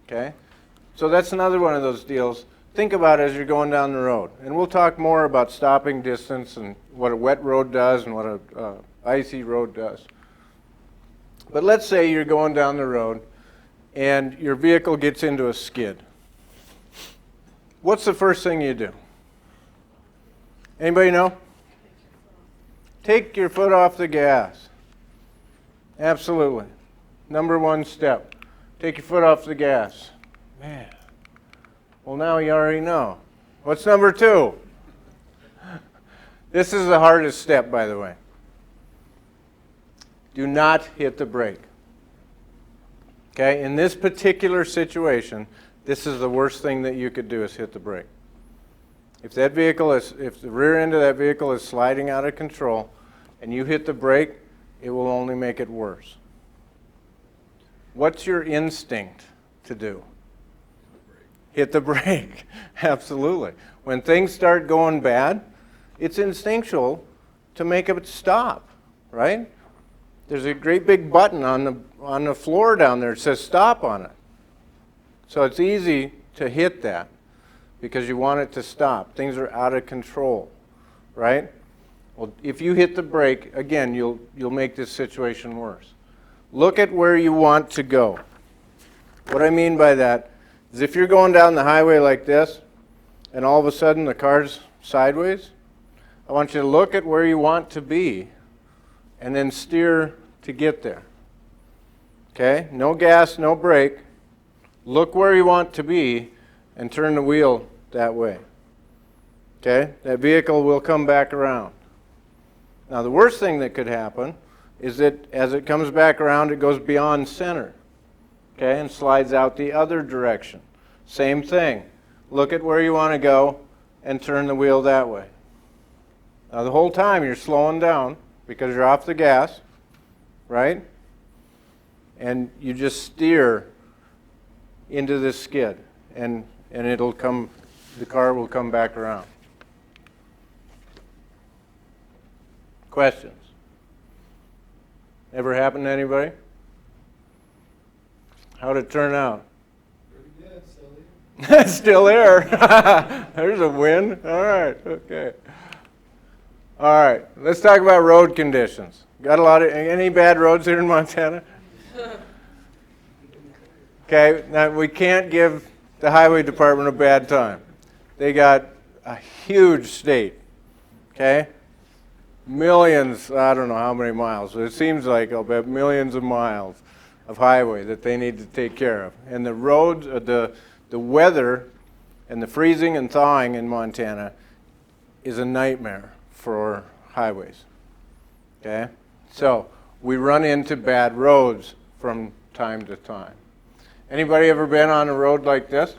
Okay? So that's another one of those deals. Think about it as you're going down the road. And we'll talk more about stopping distance and what a wet road does and what a icy road does. But let's say you're going down the road and your vehicle gets into a skid. What's the first thing you do? Anybody know? Take your foot off the gas. Absolutely. Number one step. Take your foot off the gas. Man. Well, now you already know. What's number two? This is the hardest step, by the way. Do not hit the brake. Okay? In this particular situation, this is the worst thing that you could do is hit the brake. If the rear end of that vehicle is sliding out of control and you hit the brake, it will only make it worse. What's your instinct to do? Hit the brake. Absolutely. When things start going bad, it's instinctual to make it stop, right? There's a great big button on the floor down there that says stop on it. So it's easy to hit that because you want it to stop. Things are out of control, right? Well, if you hit the brake, again, you'll make this situation worse. Look at where you want to go. What I mean by that is if you're going down the highway like this and all of a sudden the car's sideways, I want you to look at where you want to be and then steer to get there. Okay? No gas, no brake. Look where you want to be and turn the wheel that way. Okay? That vehicle will come back around. Now the worst thing that could happen is that as it comes back around, it goes beyond center. Okay? And slides out the other direction. Same thing. Look at where you want to go and turn the wheel that way. Now the whole time you're slowing down because you're off the gas, right? And you just steer into this skid, and it'll come, the car will come back around. Questions? Ever happened to anybody? How'd it turn out? Pretty good, still Still there. There's a win. All right, okay. All right, let's talk about road conditions. Got a lot of, any bad roads here in Montana? Okay, now we can't give the highway department a bad time. They got a huge state, okay? Millions, I don't know how many miles, but it seems like I'll bet millions of miles of highway that they need to take care of. And the roads, the weather and the freezing and thawing in Montana is a nightmare for highways, okay? So we run into bad roads from time to time. Anybody ever been on a road like this?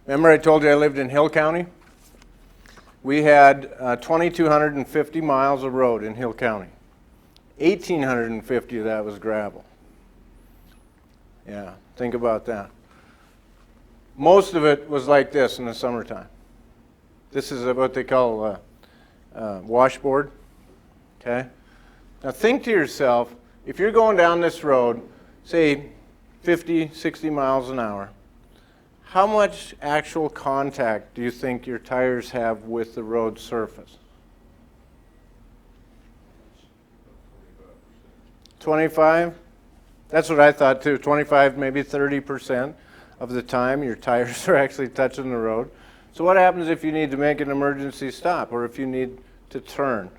Remember I told you I lived in Hill County? We had 2,250 miles of road in Hill County. 1,850 of that was gravel. Yeah, think about that. Most of it was like this in the summertime. This is what they call washboard, okay? Now think to yourself, if you're going down this road, say 50, 60 miles an hour, how much actual contact do you think your tires have with the road surface? 25? That's what I thought too. 25, maybe 30% of the time your tires are actually touching the road. So what happens if you need to make an emergency stop or if you need to turn?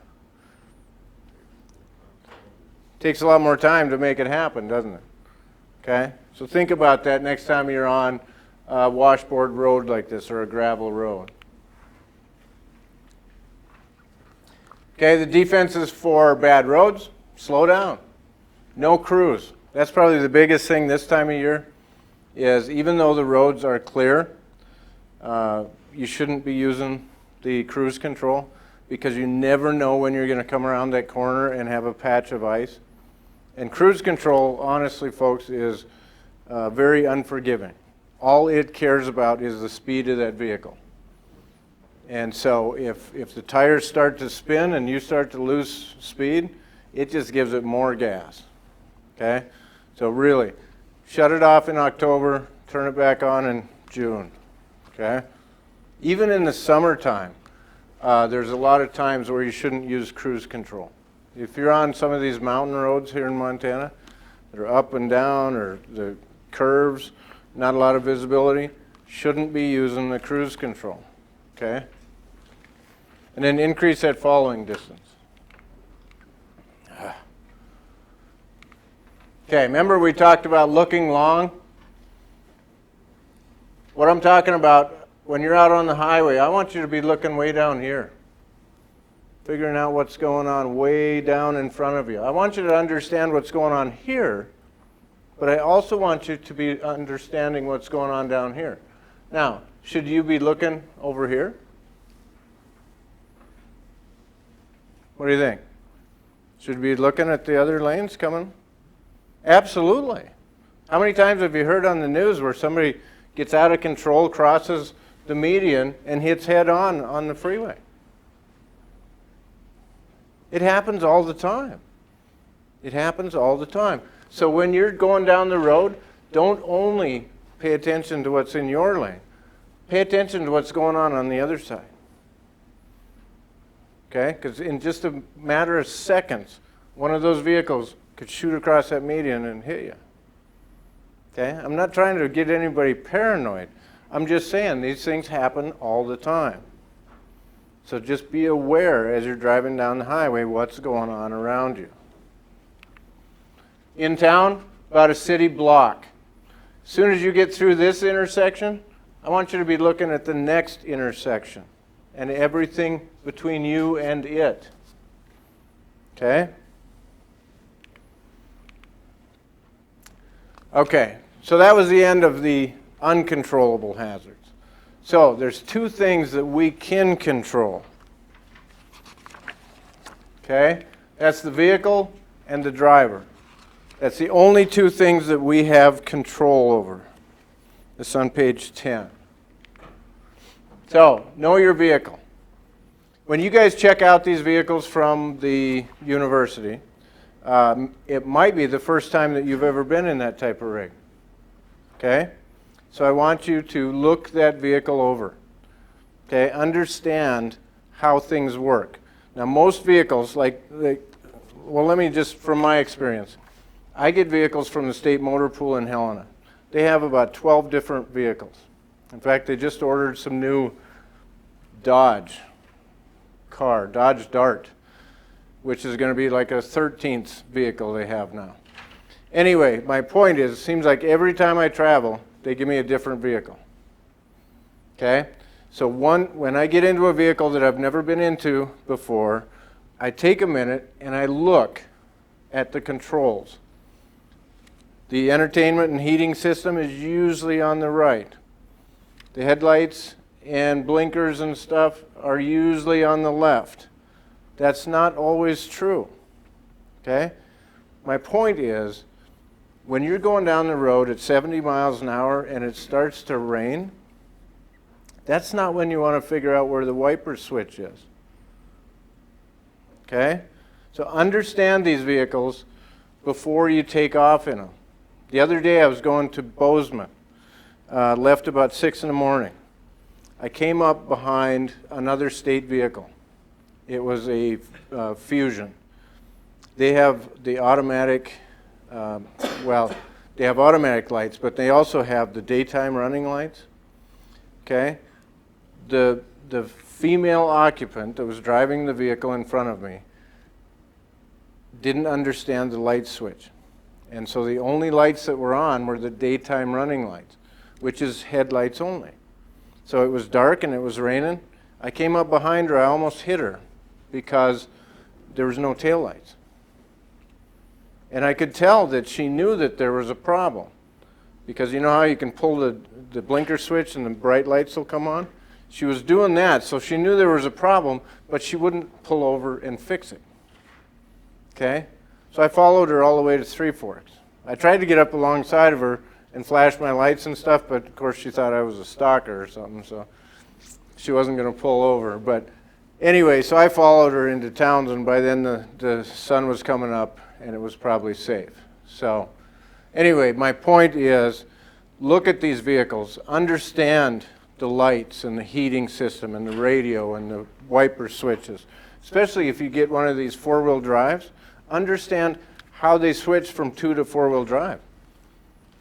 Takes a lot more time to make it happen, doesn't it? Okay? So think about that next time you're on a washboard road like this or a gravel road. Okay, the defenses for bad roads, slow down. No cruise. That's probably the biggest thing this time of year is even though the roads are clear, you shouldn't be using the cruise control because you never know when you're going to come around that corner and have a patch of ice. And cruise control, honestly, folks, is very unforgiving. All it cares about is the speed of that vehicle. And so if the tires start to spin and you start to lose speed, it just gives it more gas. Okay? So really, shut it off in October, turn it back on in June. Okay? Even in the summertime, there's a lot of times where you shouldn't use cruise control. If you're on some of these mountain roads here in Montana, that are up and down or the curves, not a lot of visibility, shouldn't be using the cruise control, okay? And then increase that following distance. Okay, remember we talked about looking long? What I'm talking about, when you're out on the highway, I want you to be looking way down here. Figuring out what's going on way down in front of you. I want you to understand what's going on here, but I also want you to be understanding what's going on down here. Now, should you be looking over here? What do you think? Should we be looking at the other lanes coming? Absolutely. How many times have you heard on the news where somebody gets out of control, crosses the median, and hits head on the freeway? It happens all the time. It happens all the time. So when you're going down the road, don't only pay attention to what's in your lane. Pay attention to what's going on the other side. Okay? Because in just a matter of seconds, one of those vehicles could shoot across that median and hit you. Okay? I'm not trying to get anybody paranoid. I'm just saying these things happen all the time. So just be aware as you're driving down the highway what's going on around you. In town, about a city block. As soon as you get through this intersection, I want you to be looking at the next intersection and everything between you and it. Okay? Okay, So that was the end of the uncontrollable hazards. So there's two things that we can control. Okay? That's the vehicle and the driver. That's the only two things that we have control over. This is on page 10. So, know your vehicle. When you guys check out these vehicles from the university, it might be the first time that you've ever been in that type of rig. Okay? So I want you to look that vehicle over. Okay? Understand how things work. Now most vehicles, well, let me just, from my experience, I get vehicles from the State Motor Pool in Helena. They have about 12 different vehicles. In fact, they just ordered some new Dodge Dart, which is going to be like a 13th vehicle they have now. Anyway, my point is, it seems like every time I travel, they give me a different vehicle. Okay? So when I get into a vehicle that I've never been into before, I take a minute and I look at the controls. The entertainment and heating system is usually on the right. The headlights and blinkers and stuff are usually on the left. That's not always true. Okay? My point is, when you're going down the road at 70 miles an hour and it starts to rain, that's not when you want to figure out where the wiper switch is. Okay? So understand these vehicles before you take off in them. The other day I was going to Bozeman, left about 6 in the morning. I came up behind another state vehicle. It was a Fusion. They have the automatic, they have automatic lights, but they also have the daytime running lights. Okay? The female occupant that was driving the vehicle in front of me didn't understand the light switch. And so the only lights that were on were the daytime running lights, which is headlights only. So it was dark and it was raining. I came up behind her, I almost hit her because there was no taillights. And I could tell that she knew that there was a problem. Because you know how you can pull the blinker switch and the bright lights will come on? She was doing that, so she knew there was a problem, but she wouldn't pull over and fix it. Okay? So I followed her all the way to Three Forks. I tried to get up alongside of her and flash my lights and stuff, but of course she thought I was a stalker or something, so she wasn't going to pull over. But anyway, so I followed her into Townsend. By then the sun was coming up and it was probably safe. So anyway, my point is, look at these vehicles, understand the lights and the heating system and the radio and the wiper switches. Especially if you get one of these four-wheel drives, understand how they switch from 2 to 4-wheel drive.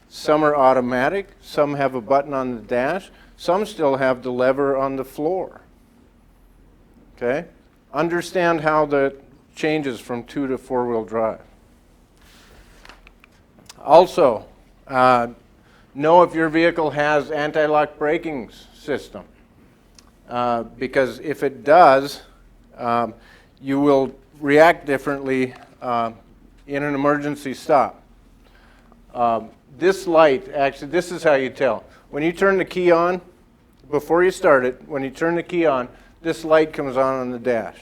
Some are automatic, some have a button on the dash, some still have the lever on the floor. Okay? Understand how that changes from 2 to 4-wheel drive. Also, know if your vehicle has anti-lock braking system. Because if it does, you will react differently in an emergency stop. This light, actually, this is how you tell. When you turn the key on, before you start it, when you turn the key on, this light comes on the dash.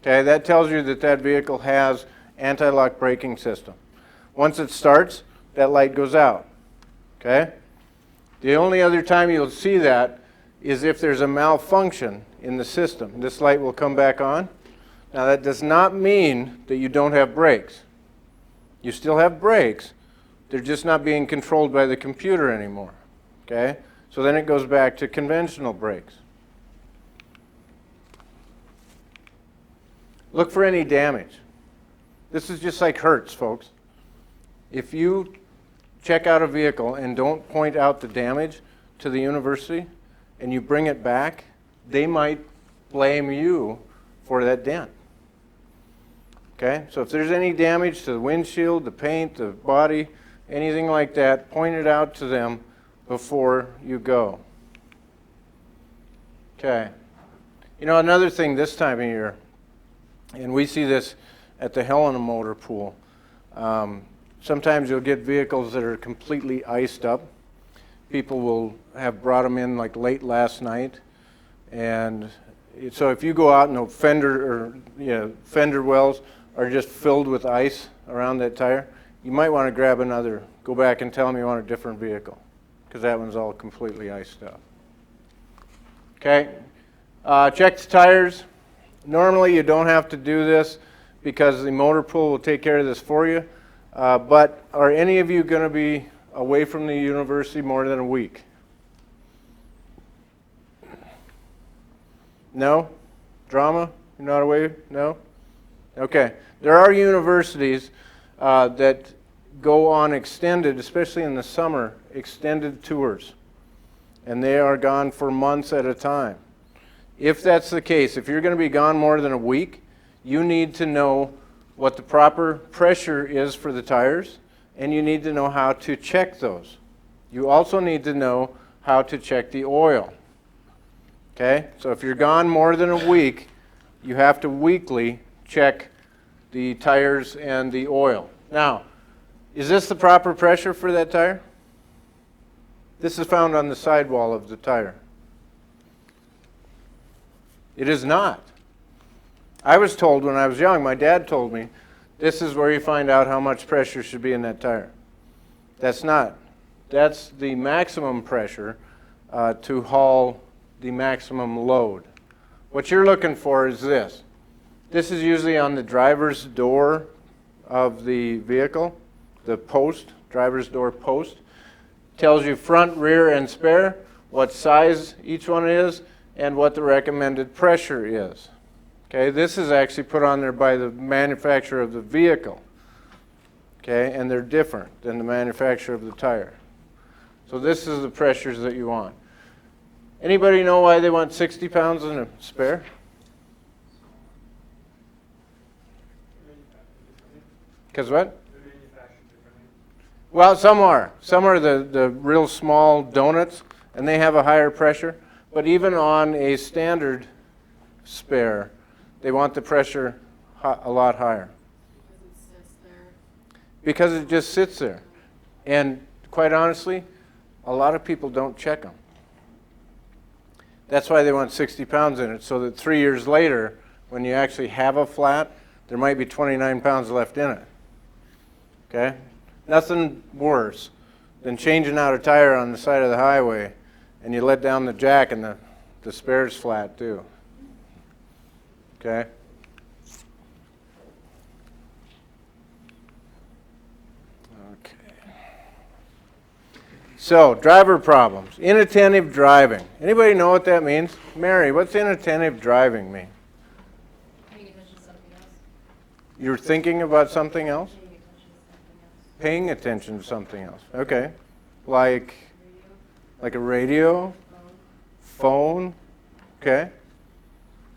Okay, that tells you that that vehicle has anti-lock braking system. Once it starts, that light goes out. Okay? The only other time you'll see that is if there's a malfunction in the system. This light will come back on. Now that does not mean that you don't have brakes. You still have brakes. They're just not being controlled by the computer anymore. Okay? So then it goes back to conventional brakes. Look for any damage. This is just like Hertz, folks. If you check out a vehicle and don't point out the damage to the university and you bring it back, they might blame you for that dent. Okay? So if there's any damage to the windshield, the paint, the body, anything like that, point it out to them before you go. Okay. You know, another thing this time of year, and we see this at the Helena Motor Pool, sometimes you'll get vehicles that are completely iced up. People will have brought them in like late last night. And so if you go out and fender wells are just filled with ice around that tire, you might want to grab another, go back and tell them you want a different vehicle, because that one's all completely iced up. Okay, check the tires. Normally you don't have to do this because the motor pool will take care of this for you, but are any of you going to be away from the university more than a week? No? Drama? You're not away? No? Okay. There are universities that go on extended, especially in the summer, extended tours. And they are gone for months at a time. If that's the case, if you're going to be gone more than a week, you need to know what the proper pressure is for the tires, and you need to know how to check those. You also need to know how to check the oil. Okay? So if you're gone more than a week, you have to weekly check the tires and the oil. Now, is this the proper pressure for that tire? This is found on the sidewall of the tire. It is not. I was told when I was young, my dad told me, this is where you find out how much pressure should be in that tire. That's not. That's the maximum pressure to haul the maximum load. What you're looking for is this. This is usually on the driver's door of the vehicle, the post, driver's door post. Tells you front, rear, and spare, what size each one is, and what the recommended pressure is. Okay, this is actually put on there by the manufacturer of the vehicle. Okay, and they're different than the manufacturer of the tire. So this is the pressures that you want. Anybody know why they want 60 pounds in a spare? Because what? Well, some are. Some are the real small donuts, and they have a higher pressure. But even on a standard spare, they want the pressure a lot higher. Because it just sits there. And quite honestly, a lot of people don't check them. That's why they want 60 pounds in it, so that 3 years later, when you actually have a flat, there might be 29 pounds left in it. Okay? Nothing worse than changing out a tire on the side of the highway and you let down the jack and the spare's flat too. Okay? Okay. So, driver problems. Inattentive driving. Anybody know what that means? Mary, what's inattentive driving mean? Paying attention to something else. You're thinking about something else? Paying attention to something else. Paying attention to something else. Okay. Like a radio? Phone? Okay.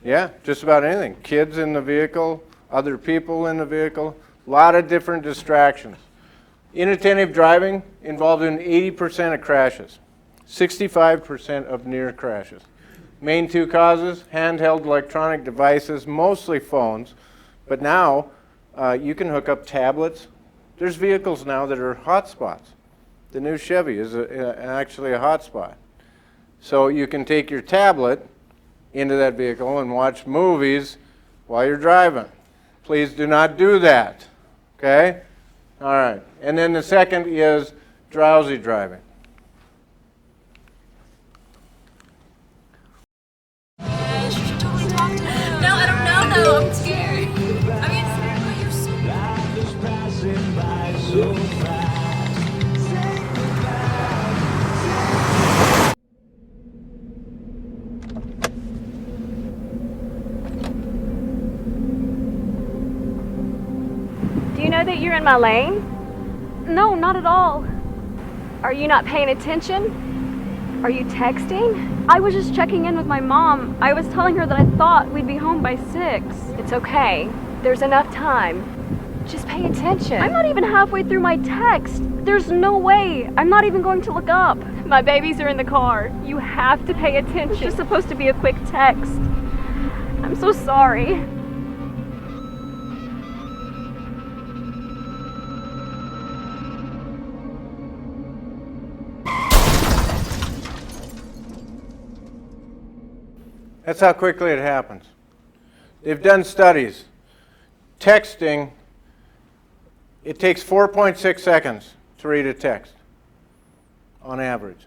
Yeah, just about anything. Kids in the vehicle, other people in the vehicle, a lot of different distractions. Inattentive driving involved in 80% of crashes, 65% of near crashes. Main two causes, handheld electronic devices, mostly phones, but now you can hook up tablets. There's vehicles now that are hotspots. The new Chevy is actually a hotspot. So you can take your tablet into that vehicle and watch movies while you're driving. Please do not do that. Okay? All right. And then the second is drowsy driving. No, I don't know though. I'm scared. I mean, you're so Do you know that you're in my lane? No, not at all. Are you not paying attention? Are you texting? I was just checking in with my mom. I was telling her that I thought we'd be home by 6. It's okay. There's enough time. Just pay attention. I'm not even halfway through my text. There's no way. I'm not even going to look up. My babies are in the car. You have to pay attention. It's just supposed to be a quick text. I'm so sorry. That's how quickly it happens. They've done studies. Texting, it takes 4.6 seconds to read a text on average.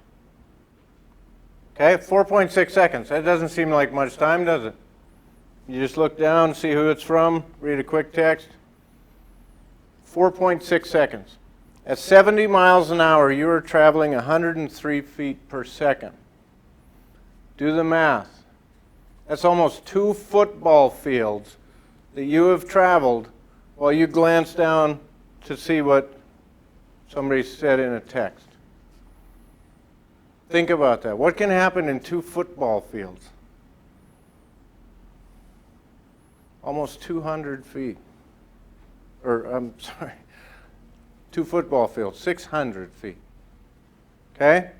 Okay, 4.6 seconds. That doesn't seem like much time, does it? You just look down, see who it's from, read a quick text. 4.6 seconds. At 70 miles an hour, you are traveling 103 feet per second. Do the math. That's almost 2 football fields that you have traveled while you glance down to see what somebody said in a text. Think about that. What can happen in 2 football fields? Almost 200 feet. Or, I'm sorry, 2 football fields, 600 feet. Okay?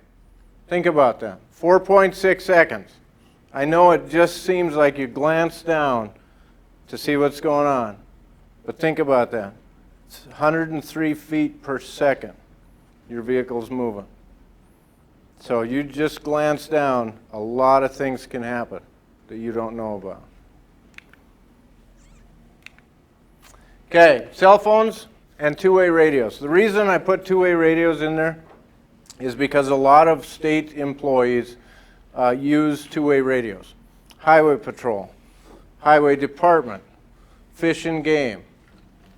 Think about that. 4.6 seconds. I know it just seems like you glance down to see what's going on, but think about that. It's 103 feet per second your vehicle's moving. So you just glance down, a lot of things can happen that you don't know about. Okay, cell phones and two-way radios. The reason I put two-way radios in there is because a lot of state employees use two-way radios. Highway Patrol, Highway Department, Fish and Game.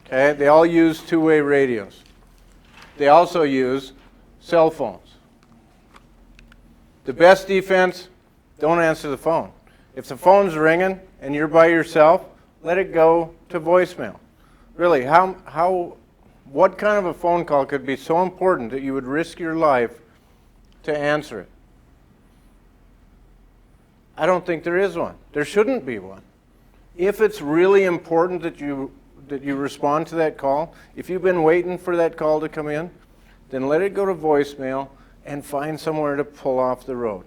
Okay, they all use two-way radios. They also use cell phones. The best defense, don't answer the phone. If the phone's ringing and you're by yourself, let it go to voicemail. Really, what kind of a phone call could be so important that you would risk your life to answer it? I don't think there is one. There shouldn't be one. If it's really important that you respond to that call, if you've been waiting for that call to come in, then let it go to voicemail and find somewhere to pull off the road.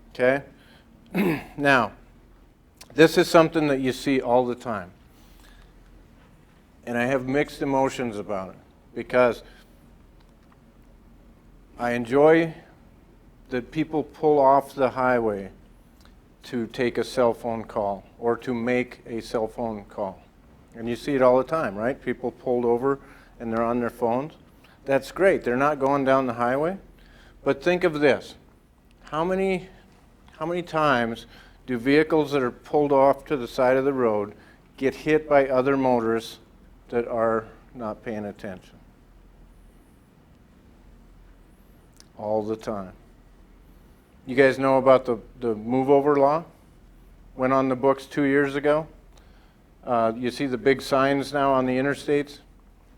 Okay? Now, this is something that you see all the time. And I have mixed emotions about it because I enjoy that people pull off the highway to take a cell phone call or to make a cell phone call. And you see it all the time, right? People pulled over and they're on their phones. That's great. They're not going down the highway. But think of this. How many times do vehicles that are pulled off to the side of the road get hit by other motorists that are not paying attention? All the time. You guys know about the move over law? Went on the books 2 years ago. You see the big signs now on the interstates.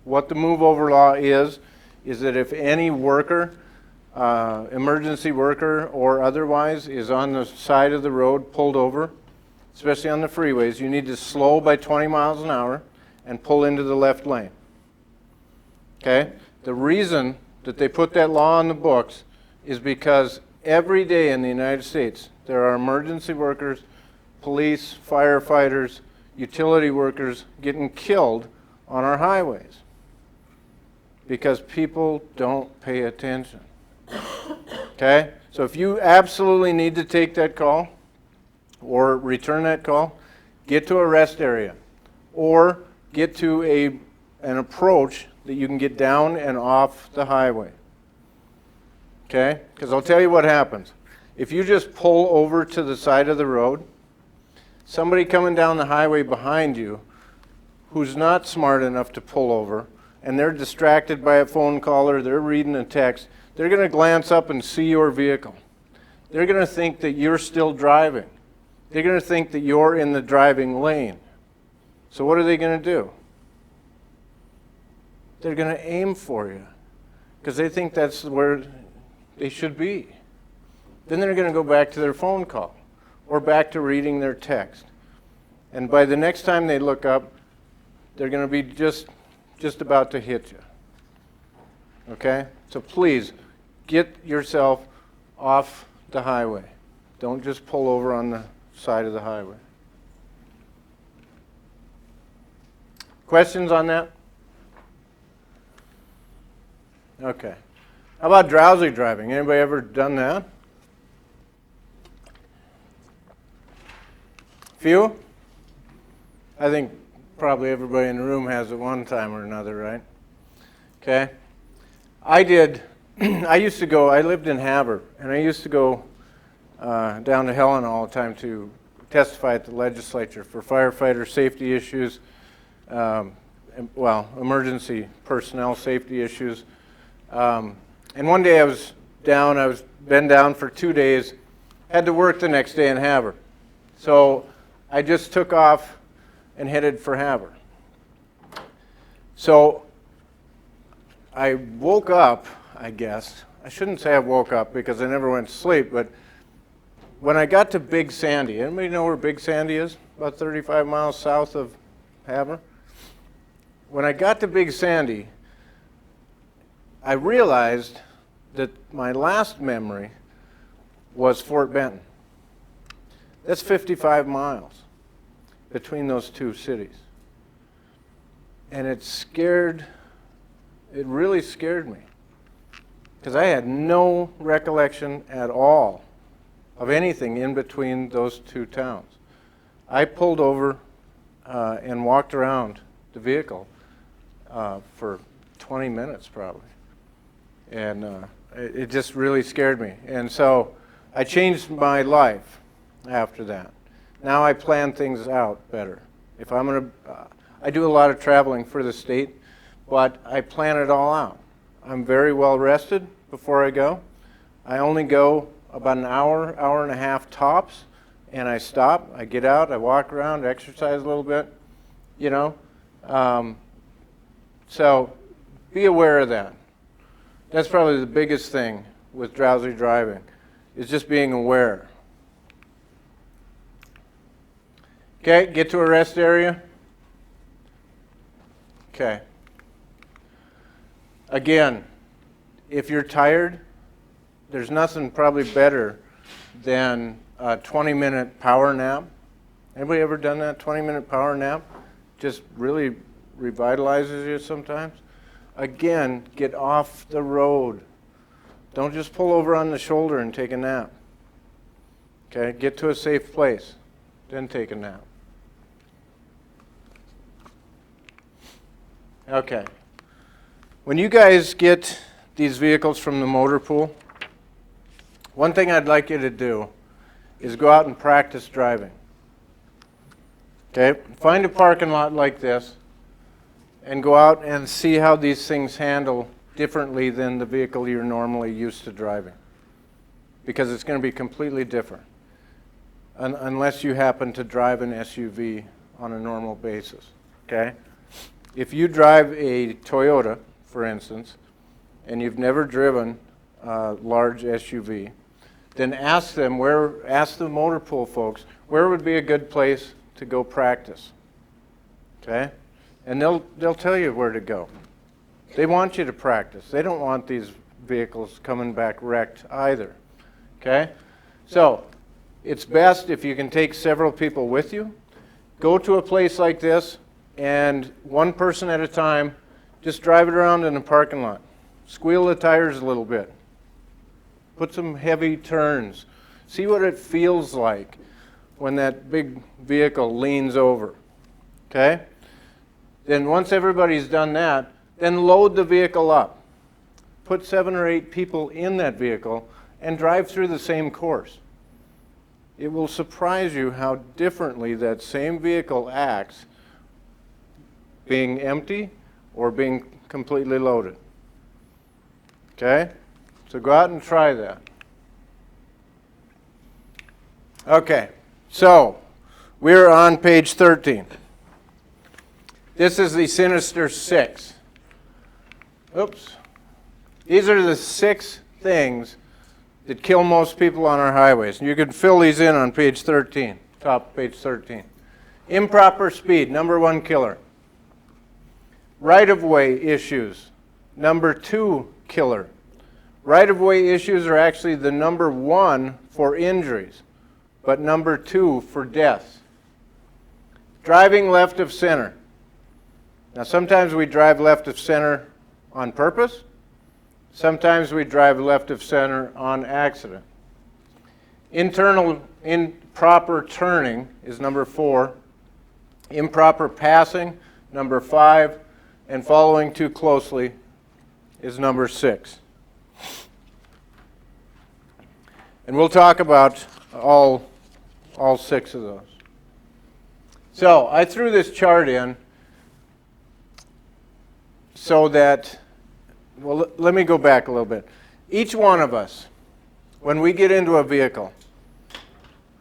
What the move over law is that if any worker, emergency worker or otherwise, is on the side of the road pulled over, especially on the freeways, you need to slow by 20 miles an hour and pull into the left lane. Okay? The reason that they put that law on the books is because every day in the United States there are emergency workers, police, firefighters, utility workers getting killed on our highways because people don't pay attention. Okay? So if you absolutely need to take that call or return that call, get to a rest area or get to an approach that you can get down and off the highway. Okay? Because I'll tell you what happens. If you just pull over to the side of the road, somebody coming down the highway behind you who's not smart enough to pull over, and they're distracted by a phone call or they're reading a text, they're going to glance up and see your vehicle. They're going to think that you're still driving. They're going to think that you're in the driving lane. So what are they going to do? They're going to aim for you because they think that's where they should be. Then they're going to go back to their phone call or back to reading their text. And by the next time they look up, they're going to be just about to hit you. Okay? So please, get yourself off the highway. Don't just pull over on the side of the highway. Questions on that? Okay. How about drowsy driving? Anybody ever done that? Few? I think probably everybody in the room has at one time or another, right? Okay. I lived in Havre, and I used to go down to Helena all the time to testify at the legislature for firefighter safety issues, emergency personnel safety issues. And one day I was been down for 2 days, had to work the next day in Havre. So I just took off and headed for Havre. So I woke up, I guess. I shouldn't say I woke up because I never went to sleep, but when I got to Big Sandy, anybody know where Big Sandy is? About 35 miles south of Havre. When I got to Big Sandy, I realized that my last memory was Fort Benton. That's 55 miles between those two cities. And it really scared me, because I had no recollection at all of anything in between those two towns. I pulled over and walked around the vehicle for 20 minutes probably. And it just really scared me. And so I changed my life after that. Now I plan things out better. If I'm going to, I do a lot of traveling for the state, but I plan it all out. I'm very well rested before I go. I only go about an hour, hour and a half tops, and I stop, I get out, I walk around, exercise a little bit, you know. So be aware of that. That's probably the biggest thing with drowsy driving, is just being aware. Okay, get to a rest area. Okay. Again, if you're tired, there's nothing probably better than a 20-minute power nap. Anybody ever done that 20-minute power nap? Just really revitalizes you sometimes. Again, get off the road. Don't just pull over on the shoulder and take a nap. Okay, get to a safe place, then take a nap. Okay. When you guys get these vehicles from the motor pool, one thing I'd like you to do is go out and practice driving. Okay? Find a parking lot like this and go out and see how these things handle differently than the vehicle you're normally used to driving. Because it's going to be completely different. Unless you happen to drive an SUV on a normal basis. Okay? If you drive a Toyota, for instance, and you've never driven a large SUV, then ask the motor pool folks, where would be a good place to go practice? Okay? And they'll tell you where to go. They want you to practice. They don't want these vehicles coming back wrecked either. Okay? So, it's best if you can take several people with you. Go to a place like this, and one person at a time, just drive it around in the parking lot. Squeal the tires a little bit. Put some heavy turns. See what it feels like when that big vehicle leans over. Okay? Then once everybody's done that, then load the vehicle up. Put 7 or 8 people in that vehicle and drive through the same course. It will surprise you how differently that same vehicle acts being empty or being completely loaded. Okay? So go out and try that. Okay, so we're on page 13. This is the Sinister 6. Oops. These are the 6 things that kill most people on our highways. You can fill these in on page 13, top of page 13. Improper speed, number 1 killer. Right-of-way issues, number 2 killer. Right-of-way issues are actually the number 1 for injuries, but number 2 for deaths. Driving left of center. Now sometimes we drive left of center on purpose. Sometimes we drive left of center on accident. Improper turning is number 4. Improper passing, number 5. And following too closely is number 6. And we'll talk about all 6 of those. So I threw this chart in so that, well, let me go back a little bit. Each one of us, when we get into a vehicle,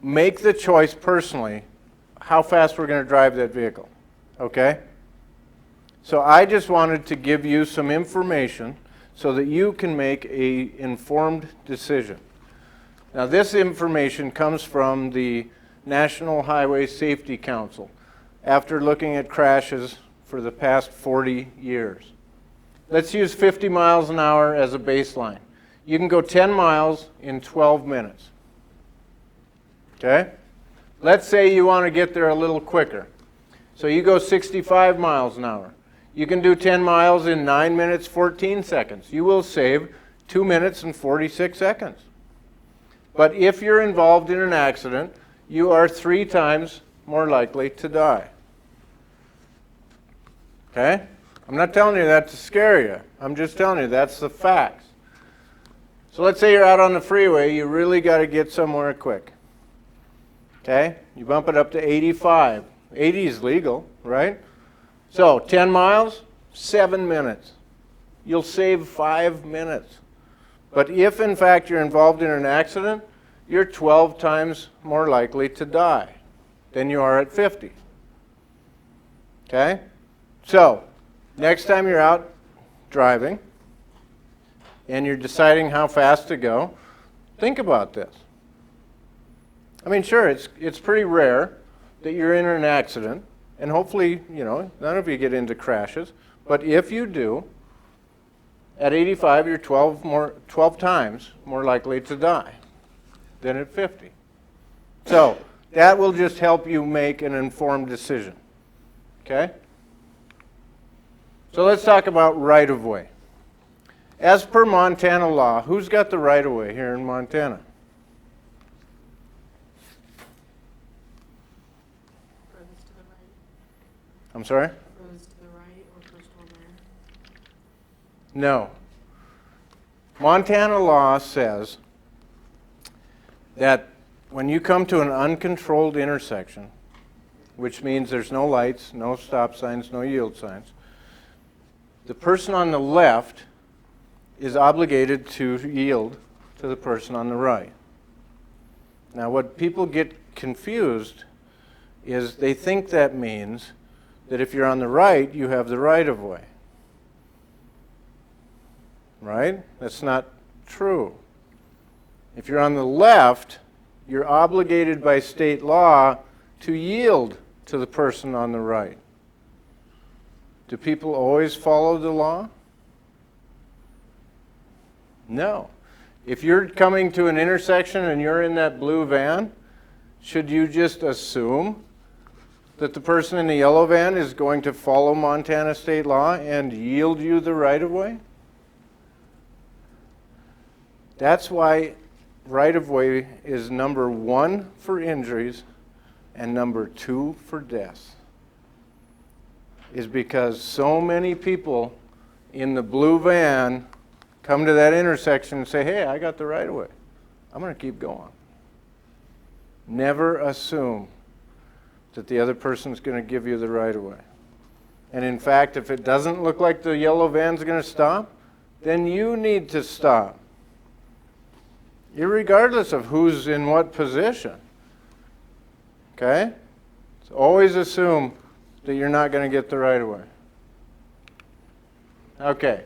make the choice personally how fast we're going to drive that vehicle, okay? So I just wanted to give you some information so that you can make an informed decision. Now, this information comes from the National Highway Safety Council after looking at crashes for the past 40 years. Let's use 50 miles an hour as a baseline. You can go 10 miles in 12 minutes. Okay? Let's say you want to get there a little quicker. So you go 65 miles an hour. You can do 10 miles in 9 minutes, 14 seconds. You will save 2 minutes and 46 seconds. But if you're involved in an accident, you are 3 times more likely to die. Okay? I'm not telling you that to scare you. I'm just telling you that's the facts. So let's say you're out on the freeway, you really got to get somewhere quick. Okay? You bump it up to 85. 80 is legal, right? So 10 miles, 7 minutes. You'll save 5 minutes. But if, in fact, you're involved in an accident, you're 12 times more likely to die than you are at 50. Okay? So, next time you're out driving and you're deciding how fast to go, think about this. I mean, sure, it's pretty rare that you're in an accident, and hopefully, none of you get into crashes, but if you do, at 85, you're 12 times more likely to die than at 50. So that will just help you make an informed decision. Okay? So let's talk about right-of-way. As per Montana law, who's got the right-of-way here in Montana? Furthest to the right. I'm sorry? Furthest to the right or first one there? No. Montana law says that when you come to an uncontrolled intersection, which means there's no lights, no stop signs, no yield signs, the person on the left is obligated to yield to the person on the right. Now, what people get confused is they think that means that if you're on the right, you have the right of way. Right? That's not true. If you're on the left, you're obligated by state law to yield to the person on the right. Do people always follow the law? No. If you're coming to an intersection and you're in that blue van, should you just assume that the person in the yellow van is going to follow Montana state law and yield you the right-of-way? That's why right-of-way is number 1 for injuries and number 2 for deaths. Is because so many people in the blue van come to that intersection and say, hey, I got the right-of-way. I'm going to keep going. Never assume that the other person's going to give you the right-of-way. And in fact, if it doesn't look like the yellow van's going to stop, then you need to stop. Irregardless of who's in what position. Okay? So always assume that you're not going to get the right-of-way. Okay.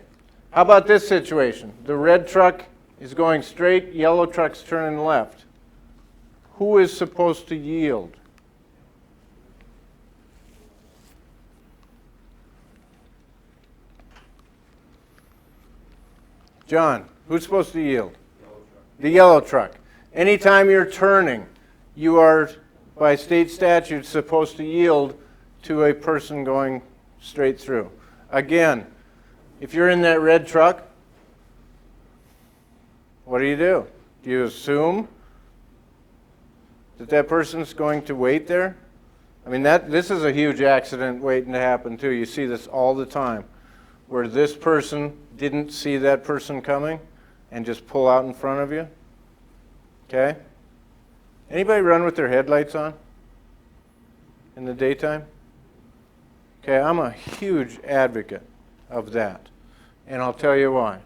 How about this situation? The red truck is going straight, yellow truck's turning left. Who is supposed to yield? John, who's supposed to yield? The yellow truck. Anytime you're turning, you are, by state statute, supposed to yield to a person going straight through. Again, if you're in that red truck, what do? Do you assume that that person's going to wait there. I mean, this is a huge accident waiting to happen too. You see this all the time, where this person didn't see that person coming and just pull out in front of you. Okay? Anybody run with their headlights on in the daytime? Okay, I'm a huge advocate of that, and I'll tell you why.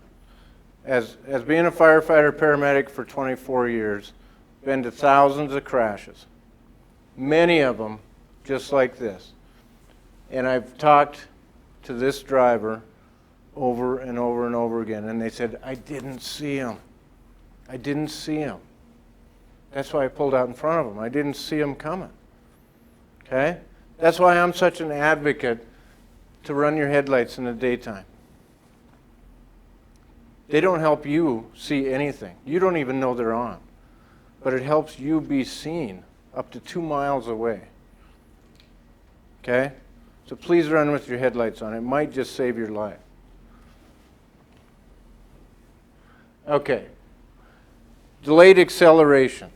As being a firefighter paramedic for 24 years, been to thousands of crashes, many of them just like this. And I've talked to this driver over and over and over again, and they said, I didn't see him. I didn't see him. That's why I pulled out in front of him. I didn't see him coming. Okay? That's why I'm such an advocate to run your headlights in the daytime. They don't help you see anything. You don't even know they're on. But it helps you be seen up to 2 miles away. Okay? So please run with your headlights on. It might just save your life. Okay. Delayed acceleration.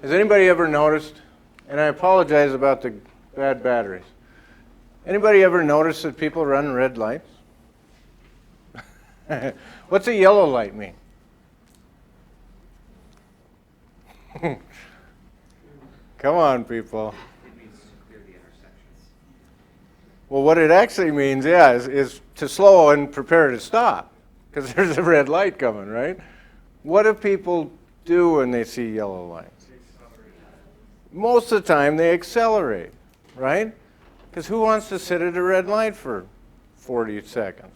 Has anybody ever noticed, and I apologize about the bad batteries, anybody ever noticed that people run red lights? What's a yellow light mean? Come on, people. It means to clear the intersections. Well, what it actually means, yeah, is to slow and prepare to stop, because there's a red light coming, right? What do people do when they see yellow lights? Most of the time, they accelerate, right? Because who wants to sit at a red light for 40 seconds?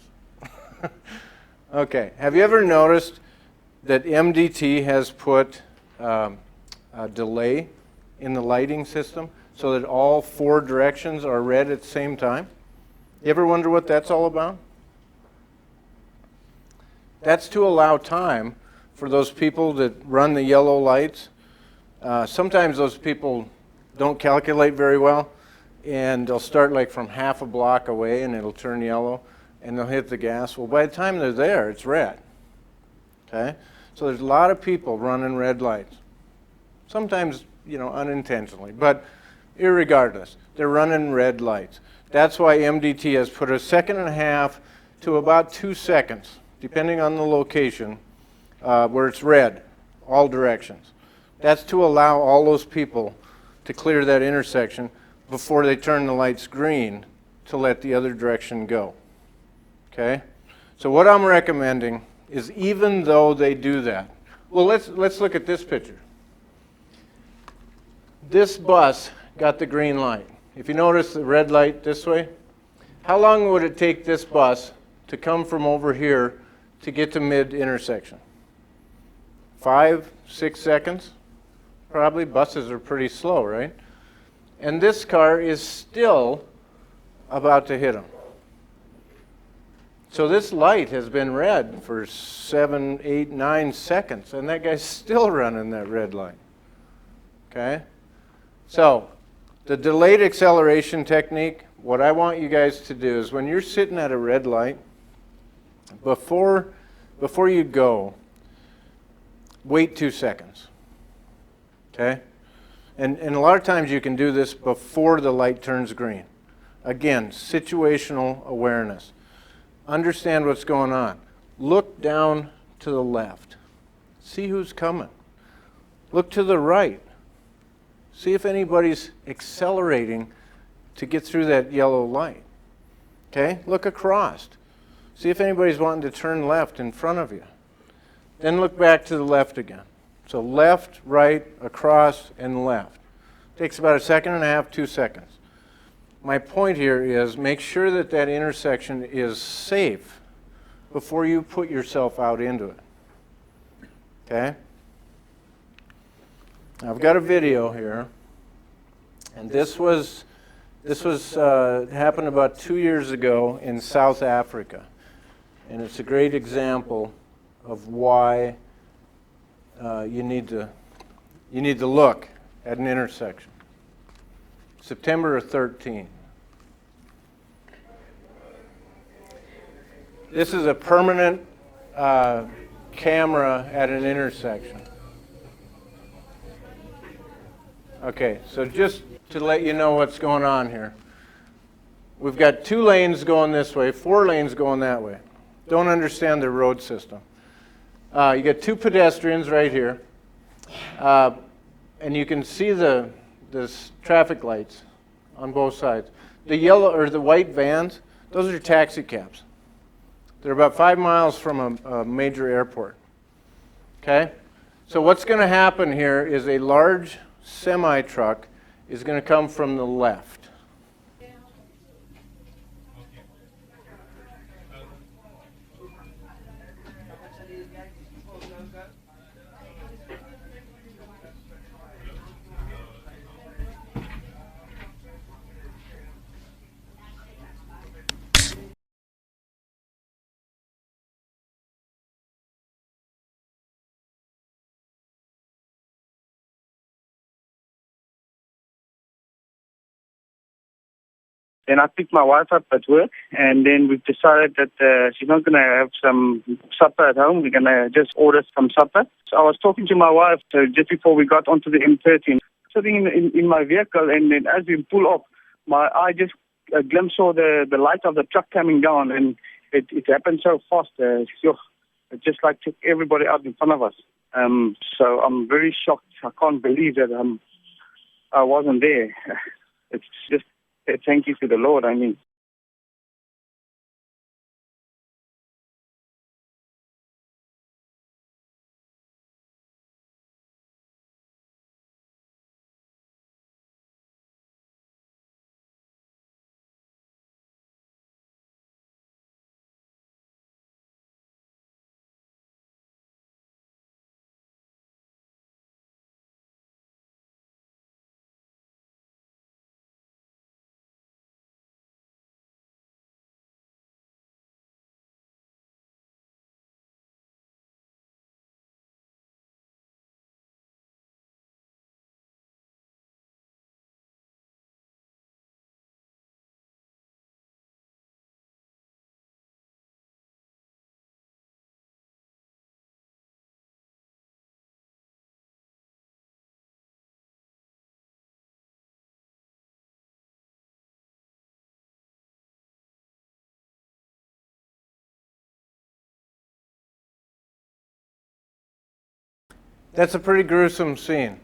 Okay, have you ever noticed that MDT has put a delay in the lighting system so that all 4 directions are red at the same time? You ever wonder what that's all about? That's to allow time for those people that run the yellow lights. Sometimes those people don't calculate very well, and they'll start like from half a block away and it'll turn yellow, and they'll hit the gas. Well, by the time they're there, it's red. Okay? So there's a lot of people running red lights. Sometimes, unintentionally, but irregardless, they're running red lights. That's why MDT has put 1.5 seconds to about 2 seconds, depending on the location, where it's red, all directions. That's to allow all those people to clear that intersection before they turn the lights green to let the other direction go. Okay? So what I'm recommending is, even though they do that, well, let's look at this picture. This bus got the green light. If you notice the red light this way, how long would it take this bus to come from over here to get to mid-intersection? 5, 6 seconds? Probably. Buses are pretty slow, right? And this car is still about to hit him. So this light has been red for 7, 8, 9 seconds, and that guy's still running that red light. Okay? So, the delayed acceleration technique, what I want you guys to do is, when you're sitting at a red light, before you go, wait 2 seconds. Okay? And a lot of times you can do this before the light turns green. Again, situational awareness. Understand what's going on. Look down to the left. See who's coming. Look to the right. See if anybody's accelerating to get through that yellow light. Okay? Look across. See if anybody's wanting to turn left in front of you. Then look back to the left again. So left, right, across, and left. Takes about 1.5 seconds, 2 seconds. My point here is, make sure that that intersection is safe before you put yourself out into it. Okay? I've got a video here, and this happened about 2 years ago in South Africa, and it's a great example of why you need to look at an intersection. September of 13. This is a permanent camera at an intersection. Okay, so just to let you know what's going on here. We've got 2 lanes going this way, 4 lanes going that way. Don't understand the road system. You got 2 pedestrians right here. And you can see the traffic lights on both sides. The yellow or the white vans, those are taxi cabs. They're about 5 miles from a major airport. Okay? So what's going to happen here is a large semi-truck is going to come from the left. Then I picked my wife up at work, and then we've decided that she's not going to have some supper at home. We're going to just order some supper. So I was talking to my wife just before we got onto the M13, sitting in my vehicle, and then as we pull up, my eye just glimpsed saw the light of the truck coming down, and it happened so fast. It just like took everybody out in front of us. So I'm very shocked. I can't believe that I wasn't there. It's just thank you to the Lord, I mean. That's a pretty gruesome scene.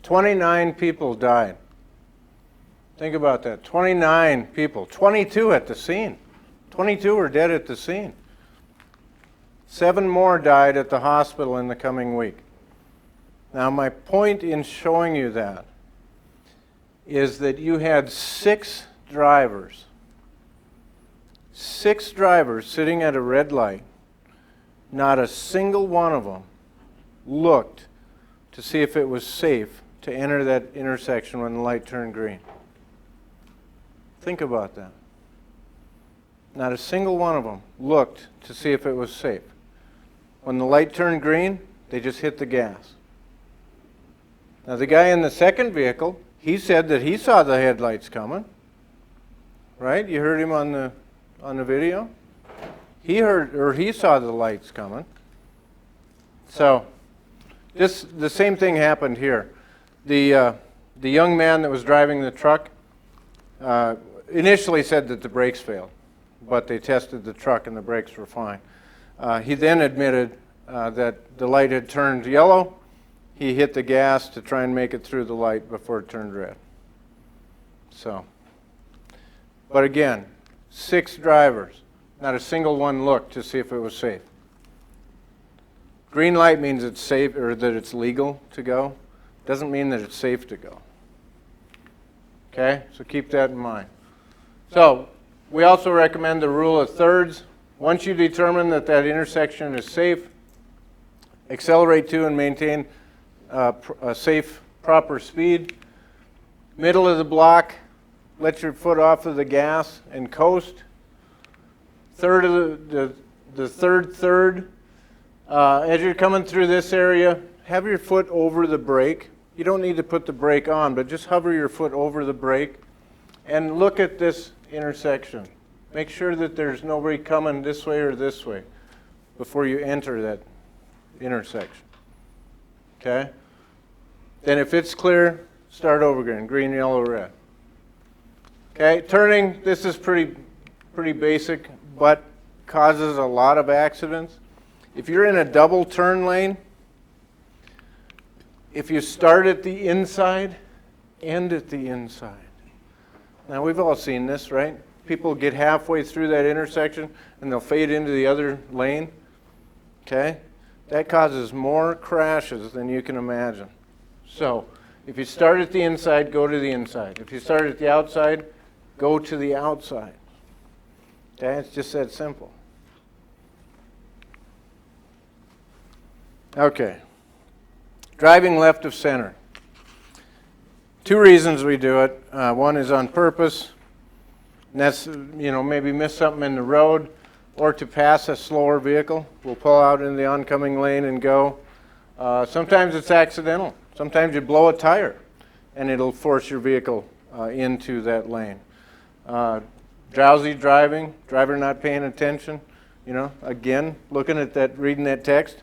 29 people died. Think about that. 29 people. 22 at the scene. 22 were dead at the scene. 7 more died at the hospital in the coming week. Now, my point in showing you that is that you had 6 drivers. 6 drivers sitting at a red light. Not a single one of them looked to see if it was safe to enter that intersection when the light turned green. Think about that. Not a single one of them looked to see if it was safe. When the light turned green, they just hit the gas. Now the guy in the second vehicle, he said that he saw the headlights coming. Right? You heard him on the video? He saw the lights coming. So the same thing happened here. The young man that was driving the truck initially said that the brakes failed, but they tested the truck and the brakes were fine. He then admitted that the light had turned yellow. He hit the gas to try and make it through the light before it turned red. So, but again, 6 drivers, not a single one looked to see if it was safe. Green light means it's safe or that it's legal to go. Doesn't mean that it's safe to go. Okay, so keep that in mind. So we also recommend the rule of thirds. Once you determine that that intersection is safe, accelerate to and maintain a safe, proper speed. Middle of the block, let your foot off of the gas and coast. Third of the third. As you're coming through this area, have your foot over the brake. You don't need to put the brake on, but just hover your foot over the brake and look at this intersection. Make sure that there's nobody coming this way or this way before you enter that intersection. Okay? Then if it's clear, Start over again. Green, yellow, red. Okay, turning, this is pretty basic, but causes a lot of accidents. If you're in a double turn lane, if you start at the inside, end at the inside. Now, we've all seen this, right? People get halfway through that intersection and they'll fade into the other lane. Okay? That causes more crashes than you can imagine. So, if you start at the inside, go to the inside. If you start at the outside, go to the outside. Okay? It's just that simple. Okay. Driving left of center. Two reasons we do it. One is on purpose, and that's, maybe miss something in the road, or to pass a slower vehicle. We'll pull out in the oncoming lane and go. Sometimes it's accidental. Sometimes you blow a tire, and it'll force your vehicle into that lane. Drowsy driving, driver not paying attention, again, looking at that, reading that text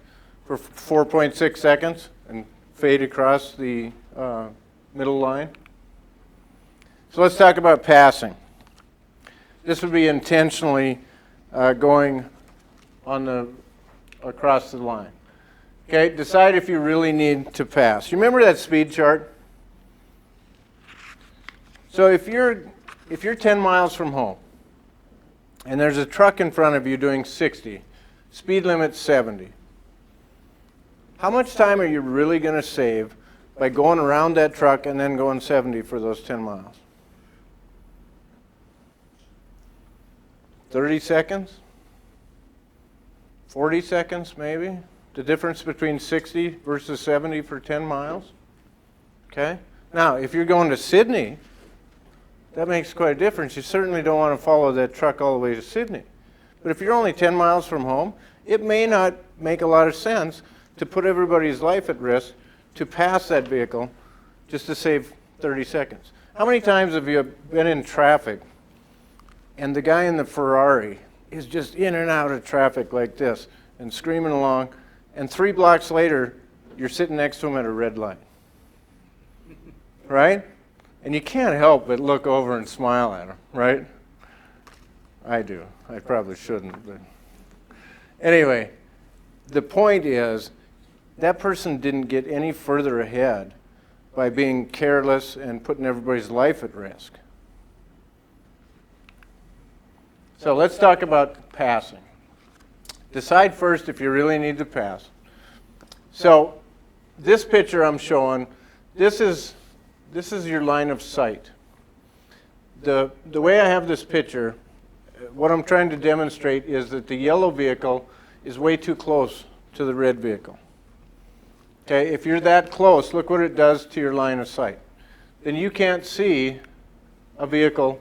for 4.6 seconds and fade across the middle line. So let's talk about passing. This would be intentionally going on across the line. Okay, decide if you really need to pass. You remember that speed chart? So if you're 10 miles from home and there's a truck in front of you doing 60, speed limit 70, how much time are you really going to save by going around that truck and then going 70 for those 10 miles? 30 seconds? 40 seconds maybe? The difference between 60 versus 70 for 10 miles? Okay? Now, if you're going to Sydney, that makes quite a difference. You certainly don't want to follow that truck all the way to Sydney. But if you're only 10 miles from home, it may not make a lot of sense to put everybody's life at risk to pass that vehicle just to save 30 seconds. How many times have you been in traffic and the guy in the Ferrari is just in and out of traffic like this and screaming along, and 3 blocks later, you're sitting next to him at a red light? Right? And you can't help but look over and smile at him, right? I do. I probably shouldn't, but anyway, the point is that person didn't get any further ahead by being careless and putting everybody's life at risk. So let's talk about passing. Decide first if you really need to pass. So this picture I'm showing, this is your line of sight. The way I have this picture, what I'm trying to demonstrate is that the yellow vehicle is way too close to the red vehicle. Okay, if you're that close, look what it does to your line of sight. Then you can't see a vehicle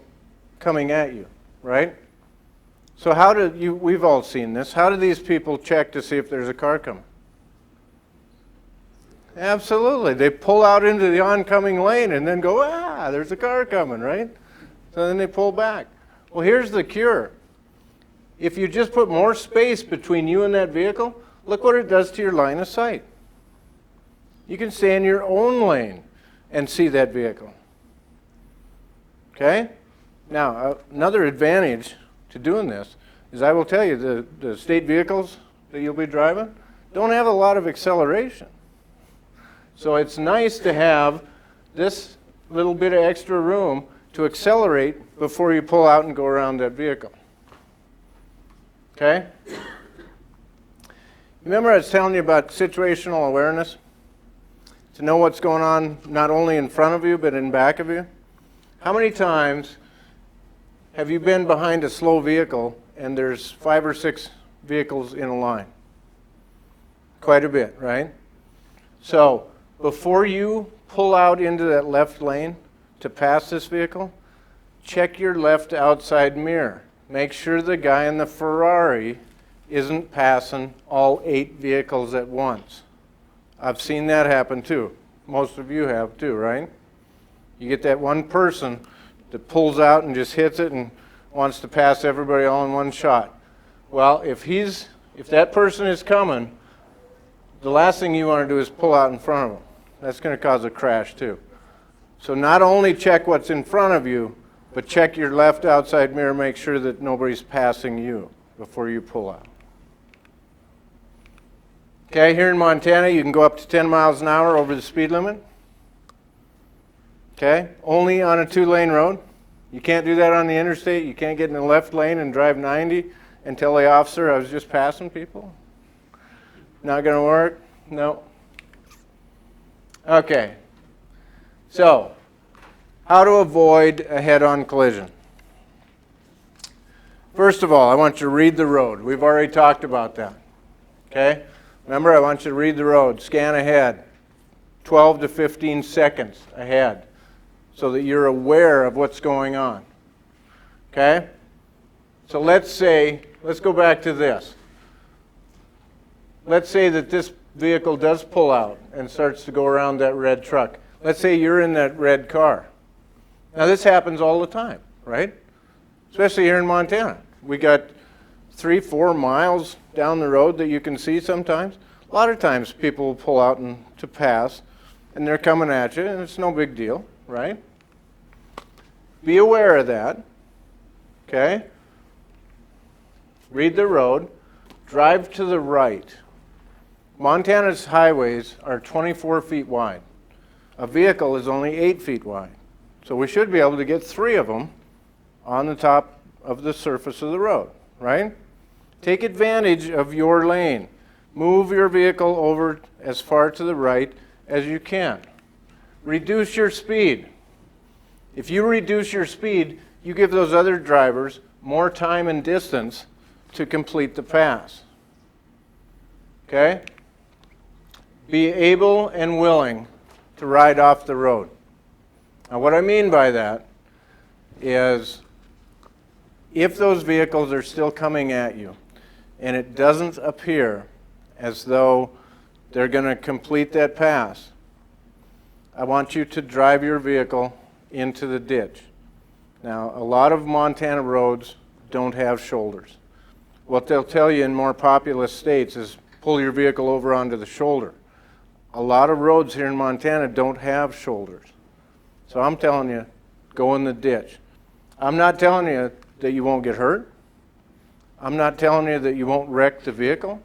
coming at you, right? So how do you, we've all seen this, how do these people check to see if there's a car coming? Absolutely. They pull out into the oncoming lane and then go, there's a car coming, right? So then they pull back. Well, here's the cure. If you just put more space between you and that vehicle, look what it does to your line of sight. You can stay in your own lane and see that vehicle. Okay? Now, another advantage to doing this is I will tell you the state vehicles that you'll be driving don't have a lot of acceleration. So it's nice to have this little bit of extra room to accelerate before you pull out and go around that vehicle. Okay? Remember I was telling you about situational awareness? To know what's going on not only in front of you but in back of you? How many times have you been behind a slow vehicle and there's 5 or 6 vehicles in a line? Quite a bit, right? So before you pull out into that left lane to pass this vehicle, check your left outside mirror. Make sure the guy in the Ferrari isn't passing all 8 vehicles at once. I've seen that happen too. Most of you have too, right? You get that one person that pulls out and just hits it and wants to pass everybody all in one shot. Well, if that person is coming, the last thing you want to do is pull out in front of them. That's going to cause a crash too. So not only check what's in front of you, but check your left outside mirror, make sure that nobody's passing you before you pull out. Okay, here in Montana, you can go up to 10 miles an hour over the speed limit. Okay, only on a 2-lane road. You can't do that on the interstate. You can't get in the left lane and drive 90 and tell the officer I was just passing people. Not going to work? No. Okay, so how to avoid a head-on collision. First of all, I want you to read the road. We've already talked about that. Okay? Remember, I want you to read the road. Scan ahead. 12 to 15 seconds ahead so that you're aware of what's going on. Okay? So let's go back to this. Let's say that this vehicle does pull out and starts to go around that red truck. Let's say you're in that red car. Now this happens all the time, right? Especially here in Montana. We got 3-4 miles down the road that you can see sometimes. A lot of times people will pull out to pass and they're coming at you and it's no big deal, right? Be aware of that, okay? Read the road, drive to the right. Montana's highways are 24 feet wide. A vehicle is only 8 feet wide. So we should be able to get 3 of them on the top of the surface of the road, right? Take advantage of your lane. Move your vehicle over as far to the right as you can. Reduce your speed. If you reduce your speed, you give those other drivers more time and distance to complete the pass. Okay? Be able and willing to ride off the road. Now what I mean by that is if those vehicles are still coming at you and it doesn't appear as though they're going to complete that pass, I want you to drive your vehicle into the ditch. Now, a lot of Montana roads don't have shoulders. What they'll tell you in more populous states is pull your vehicle over onto the shoulder. A lot of roads here in Montana don't have shoulders. So I'm telling you, go in the ditch. I'm not telling you that you won't get hurt. I'm not telling you that you won't wreck the vehicle.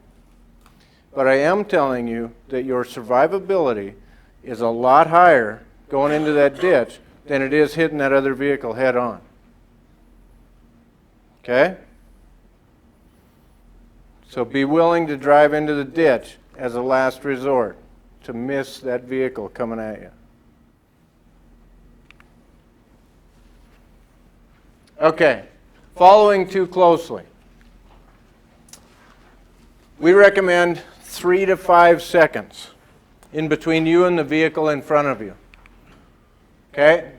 But I am telling you that your survivability is a lot higher going into that ditch than it is hitting that other vehicle head on. Okay? So be willing to drive into the ditch as a last resort to miss that vehicle coming at you. Okay, following too closely. We recommend 3 to 5 seconds in between you and the vehicle in front of you. Okay?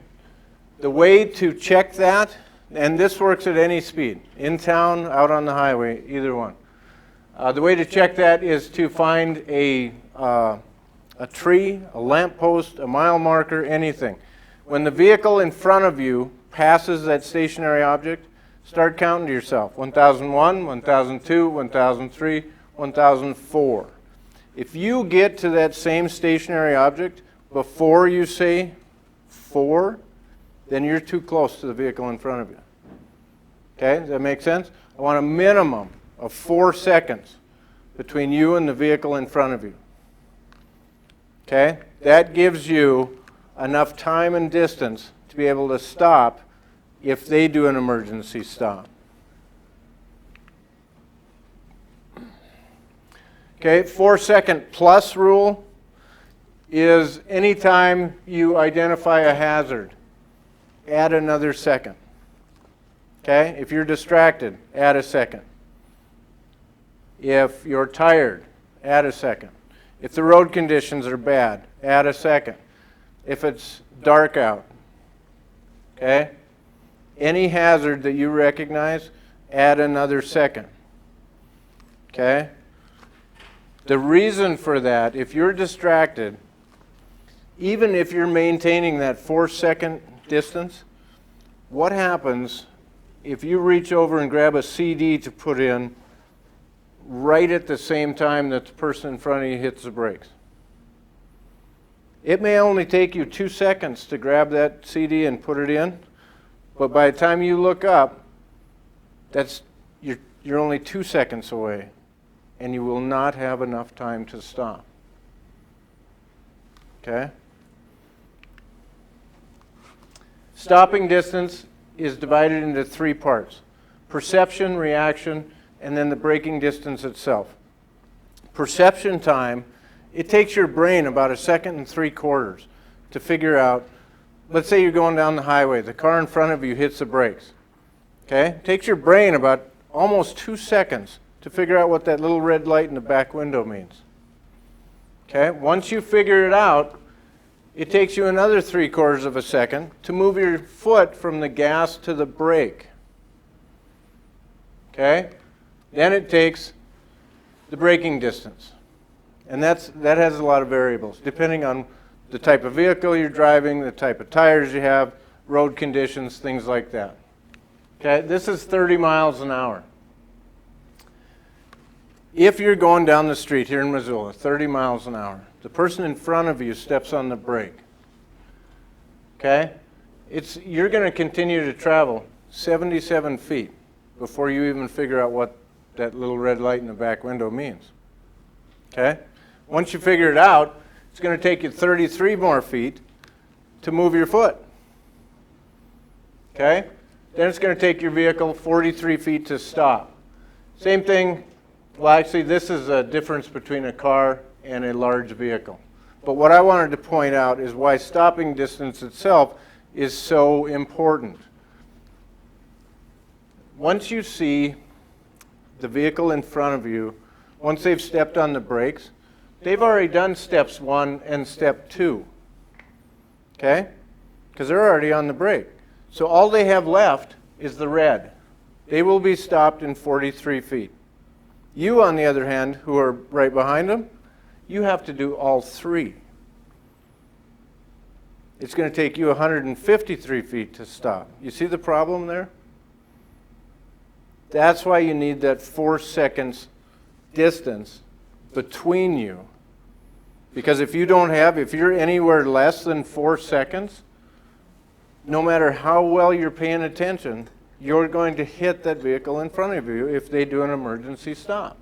The way to check that, and this works at any speed, in town, out on the highway, either one. The way to check that is to find a tree, a lamppost, a mile marker, anything. When the vehicle in front of you passes that stationary object, start counting to yourself. 1001, 1002, 1003, 1004. If you get to that same stationary object before you say 4, then you're too close to the vehicle in front of you. Okay, does that make sense? I want a minimum of 4 seconds between you and the vehicle in front of you. Okay, that gives you enough time and distance to be able to stop if they do an emergency stop. Okay, 4-second plus rule is anytime you identify a hazard, add another second. Okay, if you're distracted, add a second. If you're tired, add a second. If the road conditions are bad, add a second. If it's dark out, okay? Any hazard that you recognize, add another second. Okay? The reason for that, if you're distracted, even if you're maintaining that 4-second distance, what happens if you reach over and grab a CD to put in right at the same time that the person in front of you hits the brakes? It may only take you 2 seconds to grab that CD and put it in, but by the time you look up, you're only 2 seconds away, and you will not have enough time to stop. Okay? Stopping distance is divided into 3 parts: perception, reaction, and then the braking distance itself. Perception time, it takes your brain about 1 3/4 seconds to figure out, let's say you're going down the highway, the car in front of you hits the brakes. Okay? It takes your brain about almost 2 seconds to figure out what that little red light in the back window means. Okay? Once you figure it out, it takes you another 3/4 seconds to move your foot from the gas to the brake. Okay? Then it takes the braking distance. And that has a lot of variables, depending on the type of vehicle you're driving, the type of tires you have, road conditions, things like that. Okay? This is 30 miles an hour. If you're going down the street here in Missoula, 30 miles an hour, the person in front of you steps on the brake. Okay? You're going to continue to travel 77 feet before you even figure out what that little red light in the back window means. Okay? Once you figure it out, it's going to take you 33 more feet to move your foot. Okay? Then it's going to take your vehicle 43 feet to stop. Same thing. Well, actually, this is a difference between a car and a large vehicle. But what I wanted to point out is why stopping distance itself is so important. Once you see the vehicle in front of you, once they've stepped on the brakes, they've already done steps 1 and step 2. Okay? Because they're already on the brake. So all they have left is the red. They will be stopped in 43 feet. You, on the other hand, who are right behind them, you have to do all 3. It's going to take you 153 feet to stop. You see the problem there? That's why you need that 4 seconds distance between you. Because if you're anywhere less than 4 seconds, no matter how well you're paying attention, you're going to hit that vehicle in front of you if they do an emergency stop.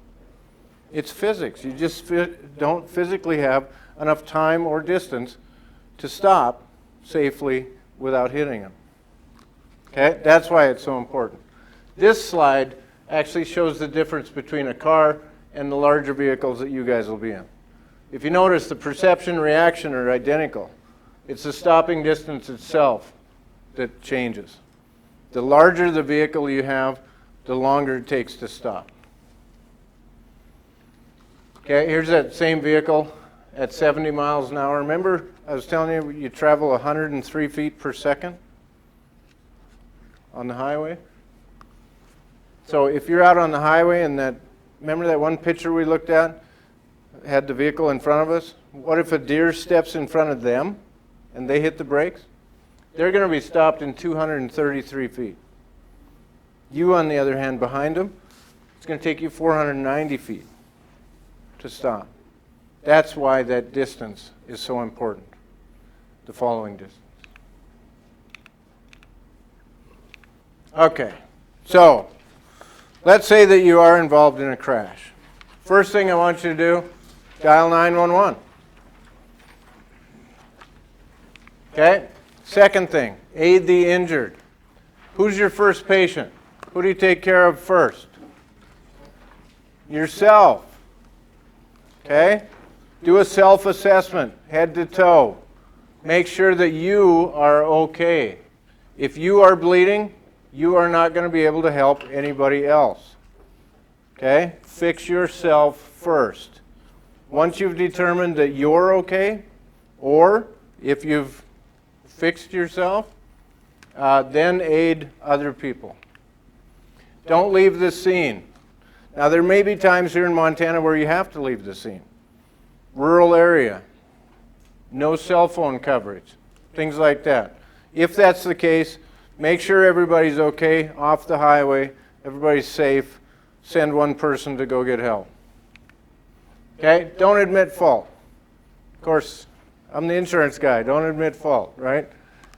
It's physics. You just don't physically have enough time or distance to stop safely without hitting them. Okay? That's why it's so important. This slide actually shows the difference between a car and the larger vehicles that you guys will be in. If you notice, the perception and reaction are identical. It's the stopping distance itself that changes. The larger the vehicle you have, the longer it takes to stop. Okay, here's that same vehicle at 70 miles an hour. Remember, I was telling you, you travel 103 feet per second on the highway? So if you're out on the highway and remember that one picture we looked at? Had the vehicle in front of us? What if a deer steps in front of them and they hit the brakes? They're going to be stopped in 233 feet. You, on the other hand, behind them, it's going to take you 490 feet to stop. That's why that distance is so important, the following distance. Okay, so let's say that you are involved in a crash. First thing I want you to do, dial 911. Okay? Second thing, aid the injured. Who's your first patient? Who do you take care of first? Yourself. Okay? Do a self-assessment, head to toe. Make sure that you are okay. If you are bleeding, you are not going to be able to help anybody else. Okay? Fix yourself first. Once you've determined that you're okay, or if you've fixed yourself, then aid other people. Don't leave the scene. Now, there may be times here in Montana where you have to leave the scene. Rural area, no cell phone coverage, things like that. If that's the case, make sure everybody's okay off the highway, everybody's safe, send one person to go get help. Okay? Don't admit fault. Of course, I'm the insurance guy. Don't admit fault, right?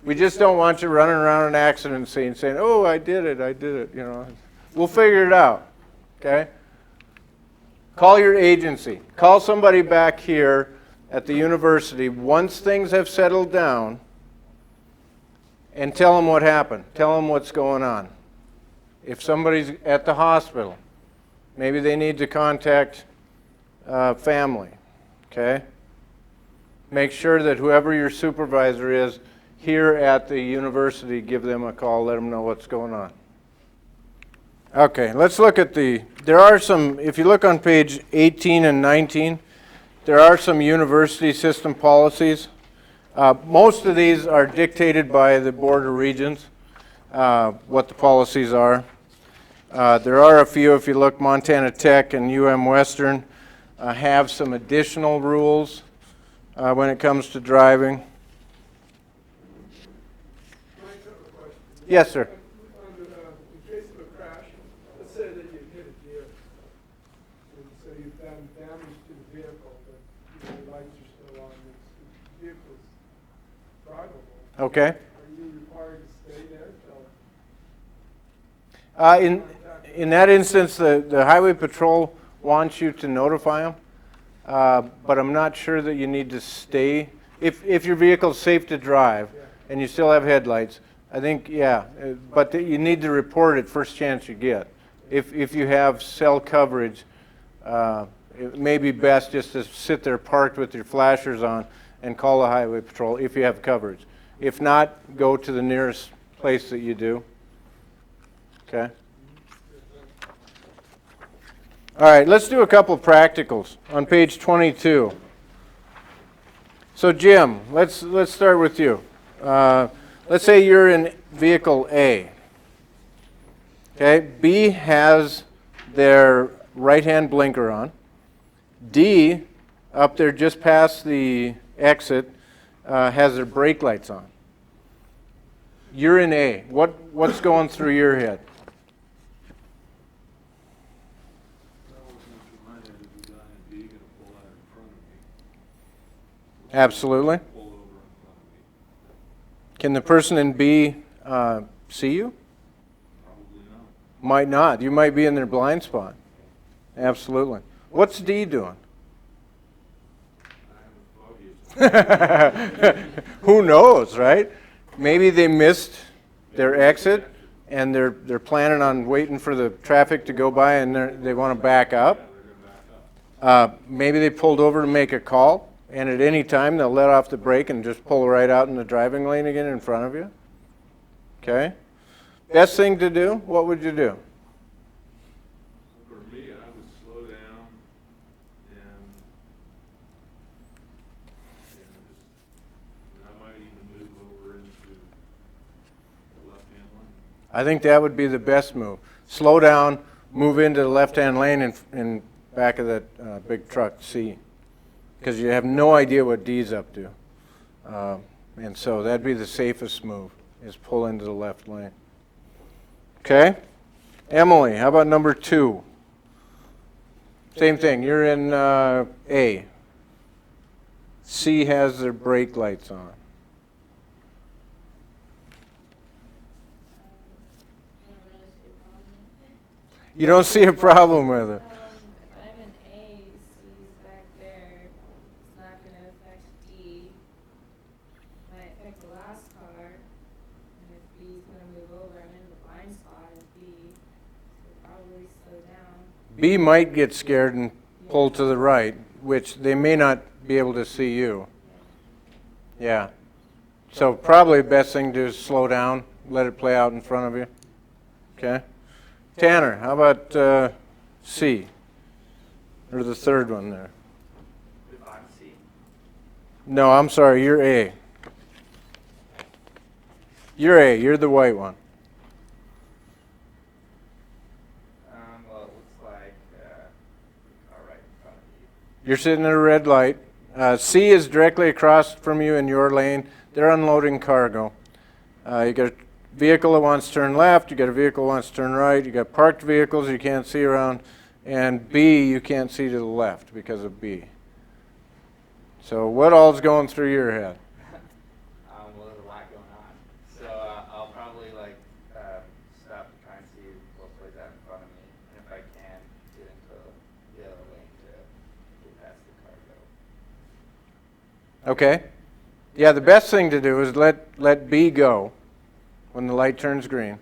We just don't want you running around an accident scene saying, oh, I did it, you know. We'll figure it out, okay? Call your agency. Call somebody back here at the university once things have settled down and tell them what happened. Tell them what's going on. If somebody's at the hospital, maybe they need to contact family, okay? Make sure that whoever your supervisor is here at the university, give them a call, let them know what's going on. Okay, let's look at there are some, if you look on page 18 and 19, there are some university system policies. Most of these are dictated by the Board of Regents, what the policies are. There are a few, if you look, Montana Tech and UM Western have some additional rules when it comes to driving. Yes, sir. In case of a crash, let's say that you hit a deer, and so you've done damage to the vehicle, but the lights are still on, the vehicle's drivable. Okay. Are you required to stay there till? In that instance, the Highway Patrol wants you to notify them, but I'm not sure that you need to stay. If your vehicle's safe to drive and you still have headlights, I think, yeah, but you need to report it first chance you get. If you have cell coverage, it may be best just to sit there parked with your flashers on and call the Highway Patrol if you have coverage. If not, go to the nearest place that you do. Okay? All right, let's do a couple practicals on page 22. So Jim, let's start with you. Let's say you're in vehicle A. Okay, B has their right-hand blinker on. D, up there just past the exit, has their brake lights on. You're in A. What's going through your head? Absolutely. Can the person in B see you? Probably not. Might not. You might be in their blind spot. Absolutely. What's D doing? Who knows, right? Maybe they missed their exit and they're planning on waiting for the traffic to go by and they want to back up. Maybe they pulled over to make a call, and at any time they'll let off the brake and just pull right out in the driving lane again in front of you. Okay? Best thing to do, what would you do? For me, I would slow down and I might even move over into the left-hand lane. I think that would be the best move. Slow down, move into the left-hand lane in back of that big truck C, because you have no idea what D's up to. And so that'd be the safest move, is pull into the left lane. Okay? Emily, how about number 2? Same thing, you're in A. C has their brake lights on. You don't see a problem with it. If I'm in A, C's back there, it's not going to affect D. Might affect the last car. And if B's going to move over, I'm in the blind spot of B. So probably slow down. B might get scared and pull to the right, which they may not be able to see you. Yeah. So probably the best thing to do is slow down, let it play out in front of you. Okay? Tanner, how about C? Or the third one there? If I'm C. No, I'm sorry, you're A. You're A, you're the white one. Well, it looks like car right in front of you. You're sitting at a red light. C is directly across from you in your lane. They're unloading cargo. You got a vehicle that wants to turn left, you got a vehicle that wants to turn right, you got parked vehicles you can't see around, and B you can't see to the left because of B. So what all's going through your head? Well, there's a lot going on. So I'll probably like stop and try and see what plays out in front of me, and if I can, get into the other lane to get past the car go. Okay. Yeah, the best thing to do is let B go when the light turns green.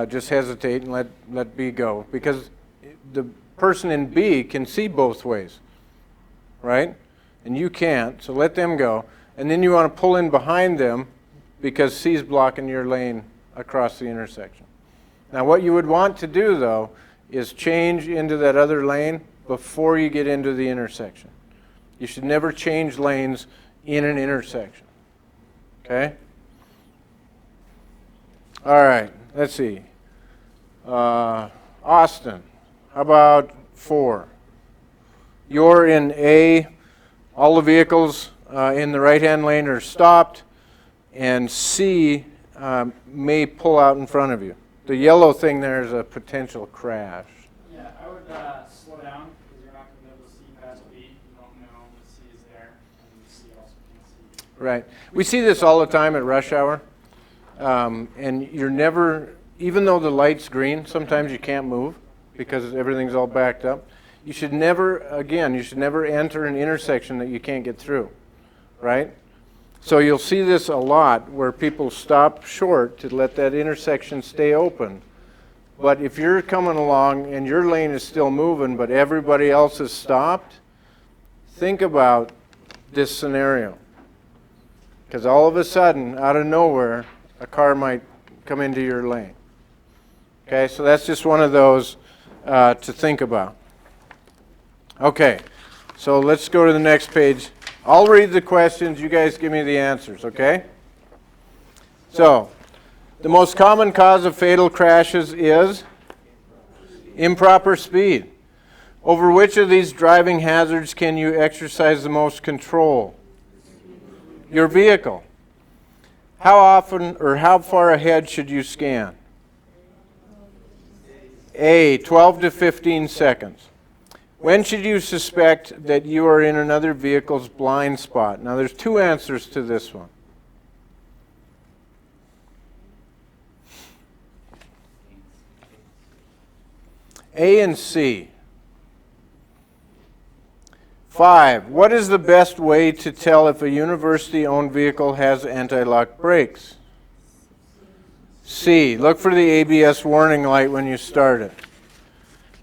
Just hesitate and let B go, because the person in B can see both ways, right? And you can't, so let them go. And then you want to pull in behind them because C's blocking your lane across the intersection. Now what you would want to do though is change into that other lane before you get into the intersection. You should never change lanes in an intersection. Okay? All right, let's see. Austin, how about 4? You're in A. All the vehicles in the right-hand lane are stopped, and C may pull out in front of you. The yellow thing there is a potential crash. Yeah, I would slow down because you're not going to be able to see past B. You don't know if C is there, and C also can't see. Right. We see this all the time at rush hour, and you're never, even though the light's green, sometimes you can't move because everything's all backed up. You should never, again, you should never enter an intersection that you can't get through, right? So you'll see this a lot where people stop short to let that intersection stay open. But if you're coming along and your lane is still moving but everybody else is stopped, think about this scenario. Because all of a sudden, out of nowhere, a car might come into your lane. Okay, so that's just one of those to think about. Okay, so let's go to the next page. I'll read the questions, you guys give me the answers, okay? So, the most common cause of fatal crashes is improper speed. Over which of these driving hazards can you exercise the most control? Your vehicle. How often or how far ahead should you scan? A, 12 to 15 seconds. When should you suspect that you are in another vehicle's blind spot? Now there's 2 answers to this one. A and C. 5. What is the best way to tell if a university-owned vehicle has anti-lock brakes? C. Look for the ABS warning light when you start it.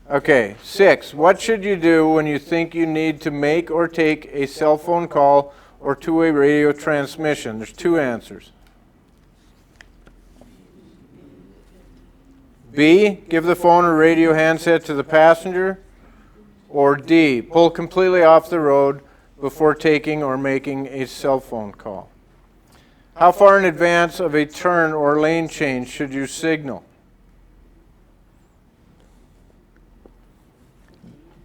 Okay, 6. What should you do when you think you need to make or take a cell phone call or two-way radio transmission? There's 2 answers. B, give the phone or radio handset to the passenger. Or D, pull completely off the road before taking or making a cell phone call. How far in advance of a turn or lane change should you signal?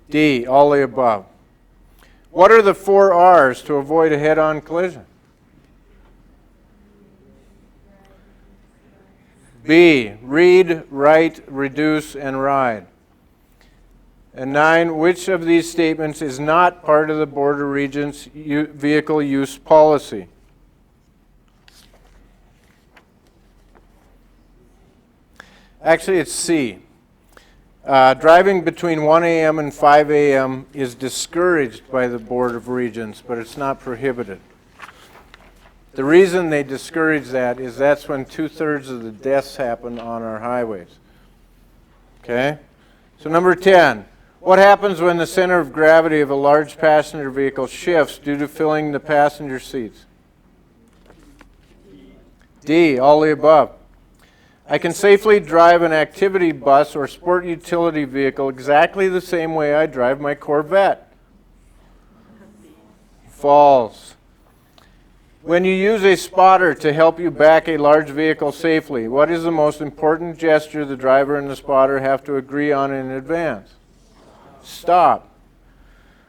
D, all the above. What are the 4 R's to avoid a head-on collision? B, read, write, reduce, and ride. And 9, which of these statements is not part of the Board of Regents' vehicle use policy? Actually, it's C. Driving between 1 a.m. and 5 a.m. is discouraged by the Board of Regents, but it's not prohibited. The reason they discourage that is that's when 2/3 of the deaths happen on our highways. Okay? So number 10, what happens when the center of gravity of a large passenger vehicle shifts due to filling the passenger seats? D, all the above. I can safely drive an activity bus or sport utility vehicle exactly the same way I drive my Corvette. False. When you use a spotter to help you back a large vehicle safely, what is the most important gesture the driver and the spotter have to agree on in advance? Stop.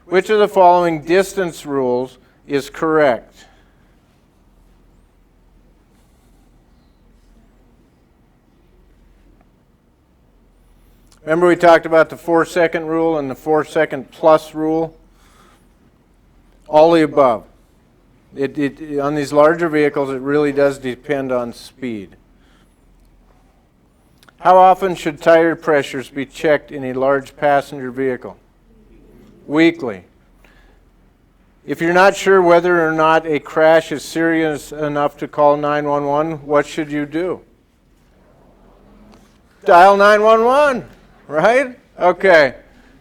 Which of the following distance rules is correct? Remember we talked about the 4-second rule and the 4-second plus rule? All the above. On these larger vehicles, it really does depend on speed. How often should tire pressures be checked in a large passenger vehicle? Weekly. If you're not sure whether or not a crash is serious enough to call 911, what should you do? Dial 911, right? Okay.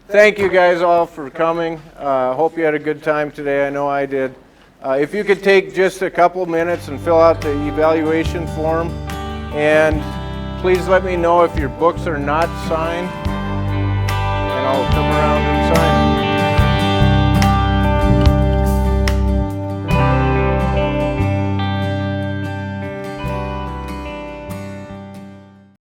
Thank you guys all for coming. Hope you had a good time today. I know I did. If you could take just a couple minutes and fill out the evaluation form, and please let me know if your books are not signed, and I'll come around and sign them.